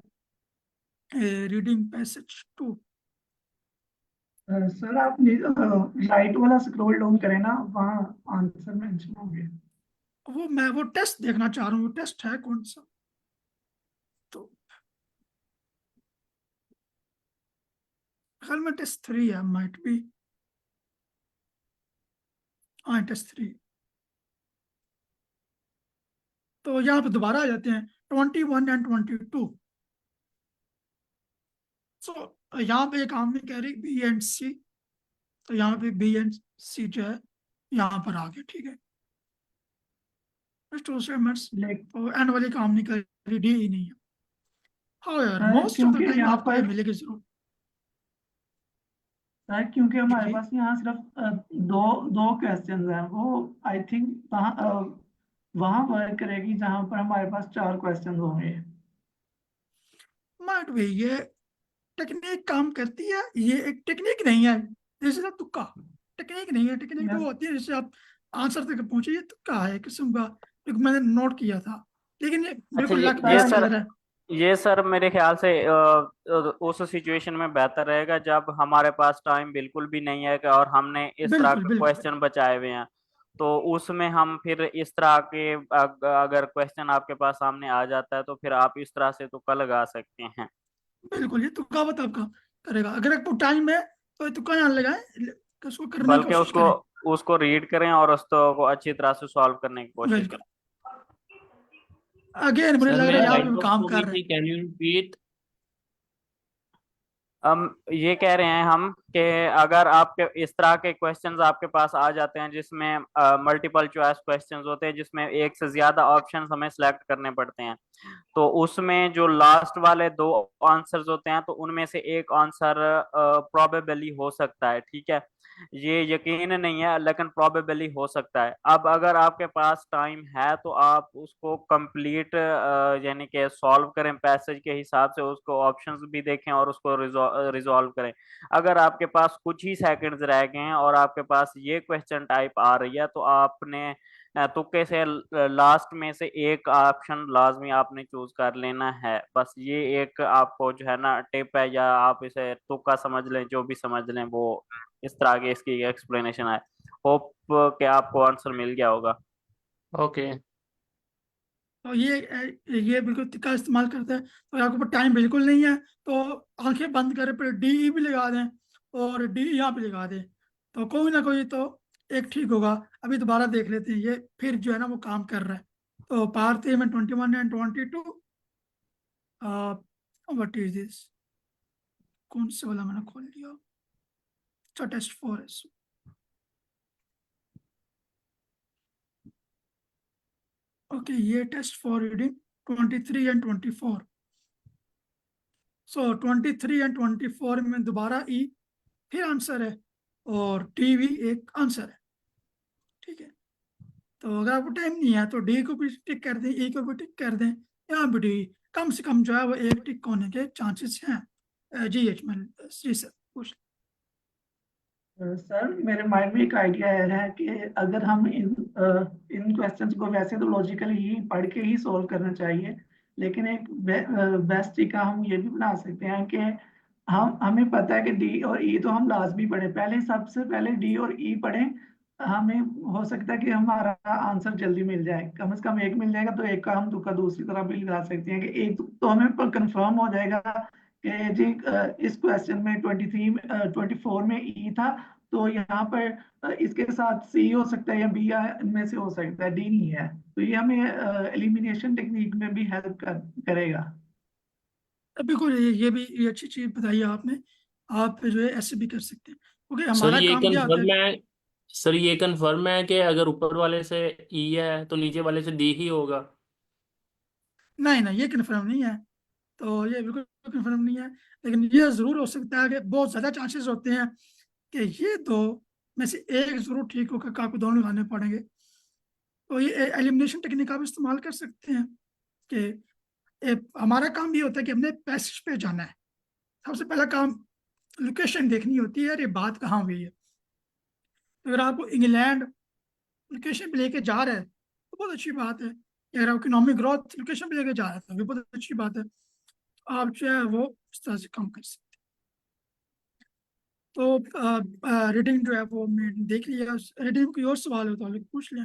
B: रीडिंग पैसेज 2।
D: सर आप राइट वाला स्क्रॉल डाउन करें ना, वहाँ आंसर मेंशन हो गया।
B: वो टेस्ट देखना चाह रहा हूँ, वो टेस्ट है कौन सा? तो ख्याल में टेस्ट 3 है, माइट बी। हाँ, टेस्ट 3। तो यहाँ पे दोबारा आ जाते हैं 21 एंड 22। सो यहाँ पे एक आम में कह रही बी एंड सी, तो यहाँ पे बी एंड सी जो है यहाँ पर आ गया, ठीक है।
D: लेकिन
B: तो एंड वाली काम नहीं कर रही, डी ही नहीं है। हाँ यार, मोस्ट ऑफ द
D: क्योंकि
B: टाइम
D: यहाँ
B: आपको ये
D: पर
B: मिलेगी जरूर।
D: सर, क्योंकि हमारे
B: जी,
D: पास यहाँ सिर्फ दो दो क्वेश्चंस हैं, वो आई थिंक वहाँ वर्क करेगी जहाँ पर हमारे पास 4 क्वेश्चंस होंगे।
B: माइट भी ये टेक्निक काम करती है, ये एक टेक्निक नहीं है, दिस इज तुक्का। टेक्निक नहीं है, टेक्निक तो
D: यस
B: वो होती है जिससे आप आंसर तक पहुंचे, ये तुक्का है किस्म का, जो मैंने नोट किया था, लेकिन ये
A: अच्छा,
B: बिल्कुल लक
A: ये
B: बेस्ड
A: सर,
B: लग रहा है।
A: ये सर मेरे ख्याल से उस सिचुएशन में बेहतर रहेगा जब हमारे पास टाइम बिल्कुल भी नहीं है और हमने इस तरह
B: बिल्कुल
A: के
B: बिल्कुल।
A: क्वेश्चन बचाए हुए हैं। तो उसमें हम फिर इस तरह के अगर क्वेश्चन आपके पास सामने आ जाता है तो फिर आप इस तरह से तुक्का लगा सकते हैं।
B: बिल्कुल ये तुक्का बता आपका करेगा, अगर आपको टाइम है तो ये तुक्का यहाँ लगाए, उसको करने की
A: बल्कि
B: कोशिश
A: उसको
B: करें।
A: उसको रीड करें और उसको अच्छी तरह से सॉल्व करने की कोशिश
B: बिल्कुल।
A: करें।
B: अगेन मुझे
E: सर
B: लग रहा है
E: मेरा
B: यहाँ पे
E: लाइट
B: भी
E: ऑफ
B: काम
E: हो
B: कर
E: गई
B: रहे
E: थी,
B: हैं।
E: Can you repeat?
A: हम ये कह रहे हैं हम कि अगर आपके इस तरह के क्वेश्चंस आपके पास आ जाते हैं जिसमें मल्टीपल चॉइस क्वेश्चंस होते हैं जिसमें एक से ज्यादा ऑप्शंस हमें सेलेक्ट करने पड़ते हैं, तो उसमें जो लास्ट वाले दो आंसर्स होते हैं तो उनमें से एक आंसर प्रोबेबली हो सकता है, ठीक है। ये यकीन नहीं है लेकिन प्रोबेबली हो सकता है। अब अगर आपके पास टाइम है तो आप उसको कंप्लीट यानी कि सॉल्व करें पैसेज के हिसाब से, उसको ऑप्शंस भी देखें और उसको रिजॉल्व करें। अगर आपके पास कुछ ही सेकंड्स रह गए हैं और आपके पास ये क्वेश्चन टाइप आ रही है तो आपने तुक्के से लास्ट में से एक ऑप्शन लाजमी आपने चूज कर लेना है। बस ये एक आपको जो है ना टिप है, या आप इसे तुक्का समझ लें, जो भी समझ लें, वो इस तरह की इसकी एक्सप्लेनेशन है। होप कि आपको आंसर मिल गया होगा।
E: ओके।
B: तो ये बिल्कुल तिक्का इस्तेमाल करते हैं, तो आपके पास टाइम बिल्कुल नहीं है तो आंखें बंद करें, फिर डी भी लगा दें और डी यहाँ पे लगा दें, तो कोई ना कोई तो एक ठीक होगा। अभी दोबारा देख लेते हैं, ये फिर जो है ना वो काम कर रहा है। तो पार्ट 3 में 21 एंड 22, व्हाट इज दिस, कौन से वाला मैंने खोल लिया, अच्छा टेस्ट 4 है। ओके, ये test 4 reading 23 and 24। So 23 and 24 में दोबारा ई फिर आंसर है और टी भी एक आंसर है, ठीक है। तो अगर आपको टाइम नहीं है तो डी को भी टिक कर दें, ई को भी टिक कर दें, यहाँ भी डी कम से कम जो है वो एक टिक होने के चांसेस हैं। जी एच मैन जी सर पूछ।
D: सर, मेरे माइंड में एक आइडिया है कि अगर हम इन क्वेश्चंस को वैसे तो लॉजिकली ही पढ़ के ही सॉल्व करना चाहिए, लेकिन एक बेस्ट तरीका हम ये भी बना सकते हैं कि हमें पता है कि डी और ई तो हम लाजमी पढ़ें, पहले सबसे पहले डी और ई पढ़ें। हमें हो सकता है कि हमारा आंसर जल्दी मिल जाए, कम से कम एक मिल जाएगा, तो एक का हम तुक्का दूसरी तरफ भी लगा सकते हैं कि एक तो हमें पर कंफर्म हो जाएगा कि जी इस क्वेश्चन में 24 में ई था, तो यहाँ पर इसके साथ सी हो सकता है या बी इनमें से हो सकता है, डी नहीं है। तो ये हमें एलिमिनेशन टेक्निक में भी हेल्प करेगा।
B: बिल्कुल, ये अच्छी चीज बताई है आपने। आप जो है ऐसे भी कर सकते हैं, क्योंकि
E: सर
B: हमारा
E: ये
B: काम क्या होता है।
E: कंफर्म है, सर ये कंफर्म है कि अगर ऊपर वाले से ई है तो नीचे वाले से डी ही होगा?
B: नहीं नहीं, ये कन्फर्म नहीं है, तो ये बिल्कुल कन्फर्म नहीं है, लेकिन ये जरूर हो सकता है कि बहुत ज्यादा चांसेस होते हैं कि ये दो में से एक जरूर ठीक होकर आपको दोनों लगाने पड़ेंगे। तो ये एलिमिनेशन टेक्निक आप इस्तेमाल कर सकते हैं कि हमारा काम ये होता है कि हमने पैसेज पे जाना है। सबसे पहला काम लोकेशन देखनी होती है, यार ये बात कहाँ हुई है। अगर आपको इंग्लैंड लोकेशन पे लेके जा रहा है तो बहुत अच्छी बात है, अगर आप इकोनॉमिक ग्रोथ लोकेशन पे लेके जा रहा है तो भी बहुत अच्छी बात है। आप जो है वो इस तरह से काम कर सकते हैं। तो रीडिंग जो है वो मैं देख लिया, रीडिंग में कोई और सवाल हो तो पूछ लें।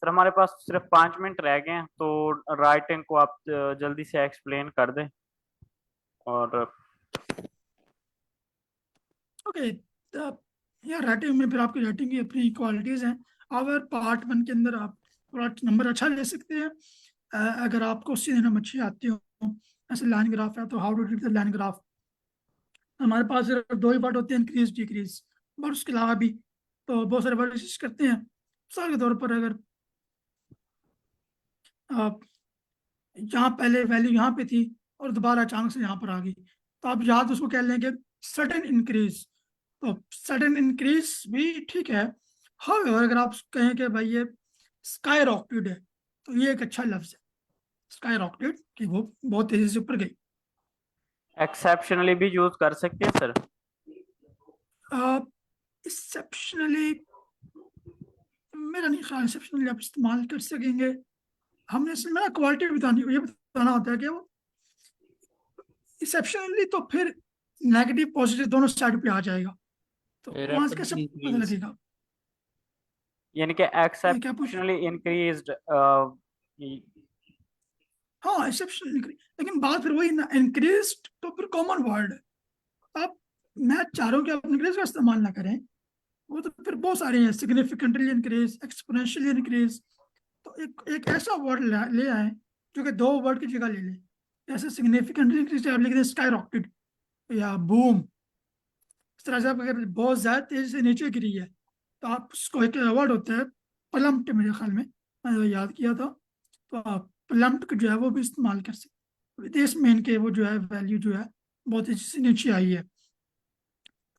A: सर हमारे पास सिर्फ 5 मिनट रह गए हैं, तो राइटिंग को आप जल्दी से एक्सप्लेन कर दें। और
B: ओके, यार राइटिंग में फिर आपकी राइटिंग की अपनी क्वालिटीज हैं। अगर पार्ट 1 के अंदर आप थोड़ा नंबर अच्छा ले सकते हैं। अगर आपको सीधे नंबर अच्छे आते हो, ऐसे लाइन ग्राफ है तो how to read the line graph, हमारे पास सिर्फ दो ही वर्ड होते हैं, इंक्रीज डिक्रीज, बट उसके अलावा भी तो बहुत सारे वर्ड करते हैं। मिसाल के तौर पर अगर आप यहाँ पहले वैल्यू यहाँ पे थी और दोबारा अचानक से यहाँ पर आ गई, तो आप याद उसको कह लेंगे सडन इंक्रीज। तो सडन इंक्रीज भी ठीक है। हाँ, अगर आप कहें कि भाई ये स्काई रॉकेटेड है, तो ये एक अच्छा लफ्ज है, स्काई रॉकेटेड, कि वो बहुत तेजी से ऊपर गई।
A: एक्सेप्शनली भी यूज कर सकते हैं सर?
B: एक्सेप्शनली मेरा नहीं ख्याल एक्सेप्शनली आप इस्तेमाल कर सकेंगे। हमने इसमें ना क्वालिटी बतानी, ये बताना होता है कि वो एक्सेप्शनली तो फिर नेगेटिव पॉजिटिव दोनों साइड पे आ जाएगा, तो वहां से कैसे
E: रैपिडली
B: पता
E: इंक्रीज।
B: लगेगा?
A: यानी कि
B: ये क्या पूछ
A: एक्सेप्शनली इंक्रीज्ड।
B: हाँ, एक्सेप्शनल लेकिन बात फिर वही ना, इंक्रीज तो फिर कॉमन वर्ड है। आप, मैं चाह रहा हूँ कि आप इंक्रीज का इस्तेमाल ना करें, वो तो फिर बहुत सारे हैं, सिग्निफिकेंटली इंक्रीज, एक्सपोनेंशियली इंक्रीज। तो एक ऐसा वर्ड ले आए जो कि दो वर्ड की जगह ले ले। जैसे सिग्निफिकेंटली इंक्रीज आप लिख दें स्काई रॉकेटेड या बूम। इस तरह से आप अगर बहुत ज्यादा तेजी से नीचे गिरी है, तो आप उसको, एक वर्ड होता है प्लम्प्ट, मेरे ख्याल में मैंने याद किया था, तो आप प्लम्प्ट जो है वो भी इस्तेमाल कर सकते हैं। विदेश में इनके वो जो है वैल्यू जो है बहुत तेजी से नीचे आई है।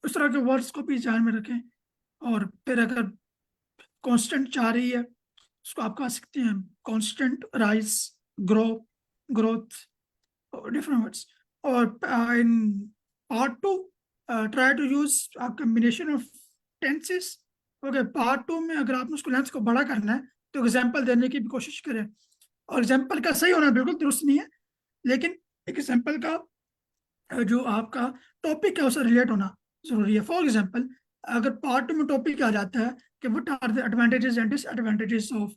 B: उस तरह के वर्ड्स को भी ध्यान में रखें। और फिर अगर कांस्टेंट चाह रही है, उसको आप कह सकते हैं constant rise, grow, growth, different words. और in part two try to use a combination of tenses. Okay, part two में अगर आपने उसको लेंथ को बड़ा करना है तो एग्जांपल देने की भी कोशिश करें। और एग्जांपल का सही होना बिल्कुल दुरुस्त नहीं है, लेकिन एक एग्जांपल का जो आपका टॉपिक है उससे रिलेट होना जरूरी है। फॉर एग्जांपल, अगर पार्ट टू में टॉपिक आ जाता है कि what are the advantages and disadvantages of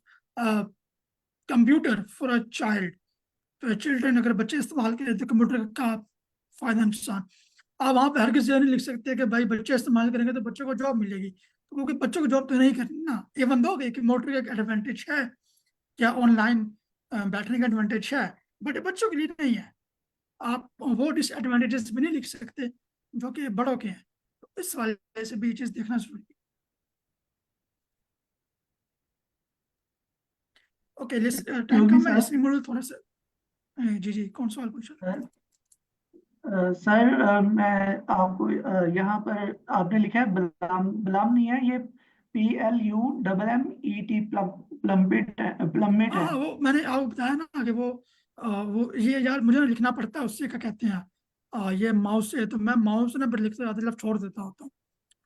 B: computer for a child, तो चिल्ड्रन, अगर बच्चे इस्तेमाल करें तो कंप्यूटर का फायदा नुकसान, आप वहां पर हर किसी नहीं लिख सकते कि भाई बच्चे इस्तेमाल करेंगे तो बच्चों को जॉब मिलेगी, तो क्योंकि बच्चों को जॉब तो नहीं करनी ना। इवन दो कि कंप्यूटर का एक एडवांटेज है या ऑनलाइन बैठने का एडवांटेज है, बट बच्चों के लिए नहीं है। आप वो डिसएडवांटेजेस भी नहीं लिख सकते जो कि बड़ों के हैं, तो इस वाले से भी चीज देखना जरूरी है। ओके, टाइम
D: योगी
B: कम है
D: सर,
B: इसलिए मुझे थोड़ा सा जी जी, कौन सवाल पूछा?
D: सर मैं आपको यहाँ पर आपने लिखा है बलाम, बलाम नहीं है ये, PLUMMET, प्लम्बिट है, प्लम्बिट
B: हाँ
D: है।
B: हाँ, वो मैंने आपको बताया ना कि वो ये यार मुझे ना लिखना पड़ता है, उससे क्या कहते हैं, ये माउस से, तो मैं माउस ना फिर लिखते जाते लफ्ट छोड़ देता होता हूँ,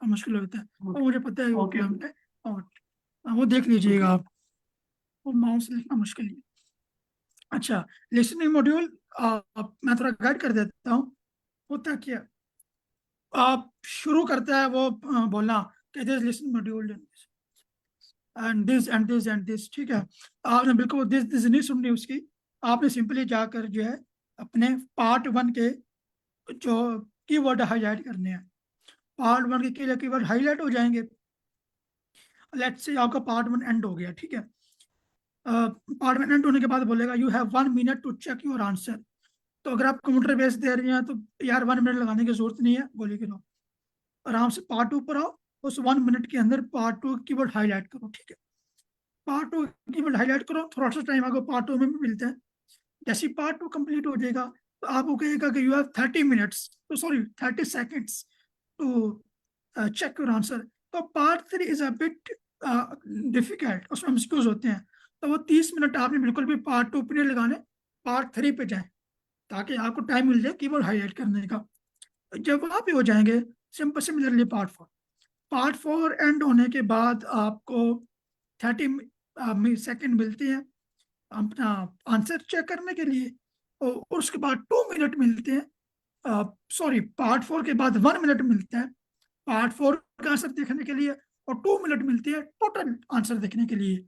B: मुश्किल होता है। और मुझे पता है वो
D: ओके
B: प्लम्ब है। और वो देख लीजिएगा
D: ओके।
B: आप, वो माउस से लिखना मुश्किल ही है। अच्छा, लिसनिंग मॉड्यूल मैं थोड़ा गाइड कर देता हूँ। होता क्या, आप शुरू करता है वो बोलना कि this listening module and this and this and this, ठीक है। आपने बिल्कुल दिस दिस नहीं सुननी उसकी, आपने सिंपली जाकर जो है अपने पार्ट वन के जो कीवर्ड हाईलाइट करने हैं। पार्ट वन के कीवर्ड हाईलाइट हो जाएंगे। लेट्स से आपका पार्ट वन एंड हो गया, ठीक है। पार्ट वन एंड होने के बाद बोलेगा you have 1 minute to check your answer. तो अगर आप कंप्यूटर बेस दे रहे हैं तो यार 1 मिनट लगाने की जरूरत नहीं है, बोले कि नो, आराम से पार्ट टू पर आओ, उस 1 मिनट के अंदर पार्ट टू कीवर्ड हाईलाइट करो, ठीक है। पार्ट टू कीवर्ड हाईलाइट करो, थोड़ा सा टाइम आपको पार्ट टू में भी मिलता है। जैसे पार्ट टू कंप्लीट हो जाएगा तो आपको कहेगा कि यू हैव 30 मिनट्स, तो sorry 30 seconds to check your answer. तो part three is a bit difficult, उसमें एमसीक्यूज होते हैं, तो वो 30 मिनट आपने बिल्कुल भी पार्ट टू पे नहीं लगाने, पार्ट थ्री पे जाए ताकि आपको टाइम मिल जाए कीवर्ड हाईलाइट करने का। जब वहां पे हो जाएंगे, सिमिलरली पार्ट फोर एंड होने के बाद आपको 30 सेकेंड मिलते हैं अपना आंसर चेक करने के लिए, और उसके बाद 2 मिनट मिलते हैं, सॉरी पार्ट फोर के बाद 1 मिनट मिलता है पार्ट फोर का आंसर देखने के लिए, और 2 मिनट मिलती है टोटल आंसर देखने के लिए।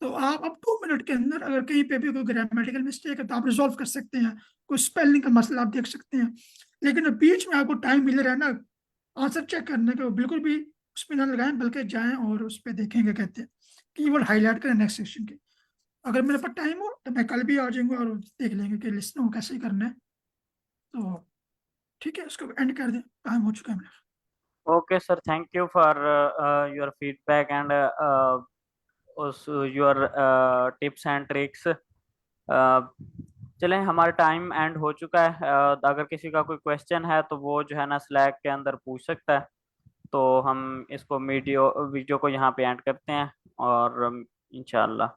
B: तो आप अब 2 मिनट के अंदर अगर कहीं पे भी कोई ग्रामेटिकल मिस्टेक है तो आप रिजॉल्व कर सकते हैं, कोई स्पेलिंग का मसला आप देख सकते हैं। लेकिन बीच में आपको टाइम मिल रहा है ना आंसर चेक करने के, बिल्कुल भी उस पर ना लगाएं, बल्कि जाएं और उस पर देखेंगे कहते हैं कीवर्ड हाईलाइट करें नेक्स्ट सेक्शन के। अगर मेरे पास टाइम हो तो मैं कल भी आ जाऊंगा और देख लेंगे कि लिसनिंग को कैसे करना है। तो ठीक है, इसको एंड कर दें, टाइम हो चुका है मेरा।
A: Okay, sir. Thank you for your feedback and your tips and tricks. चलें, हमारा टाइम एंड हो चुका है। अगर किसी का कोई क्वेश्चन है तो वो जो है ना स्लैक के अंदर पूछ सकता है। तो हम इसको वीडियो वीडियो को यहाँ पे एंड करते हैं और इंशाल्लाह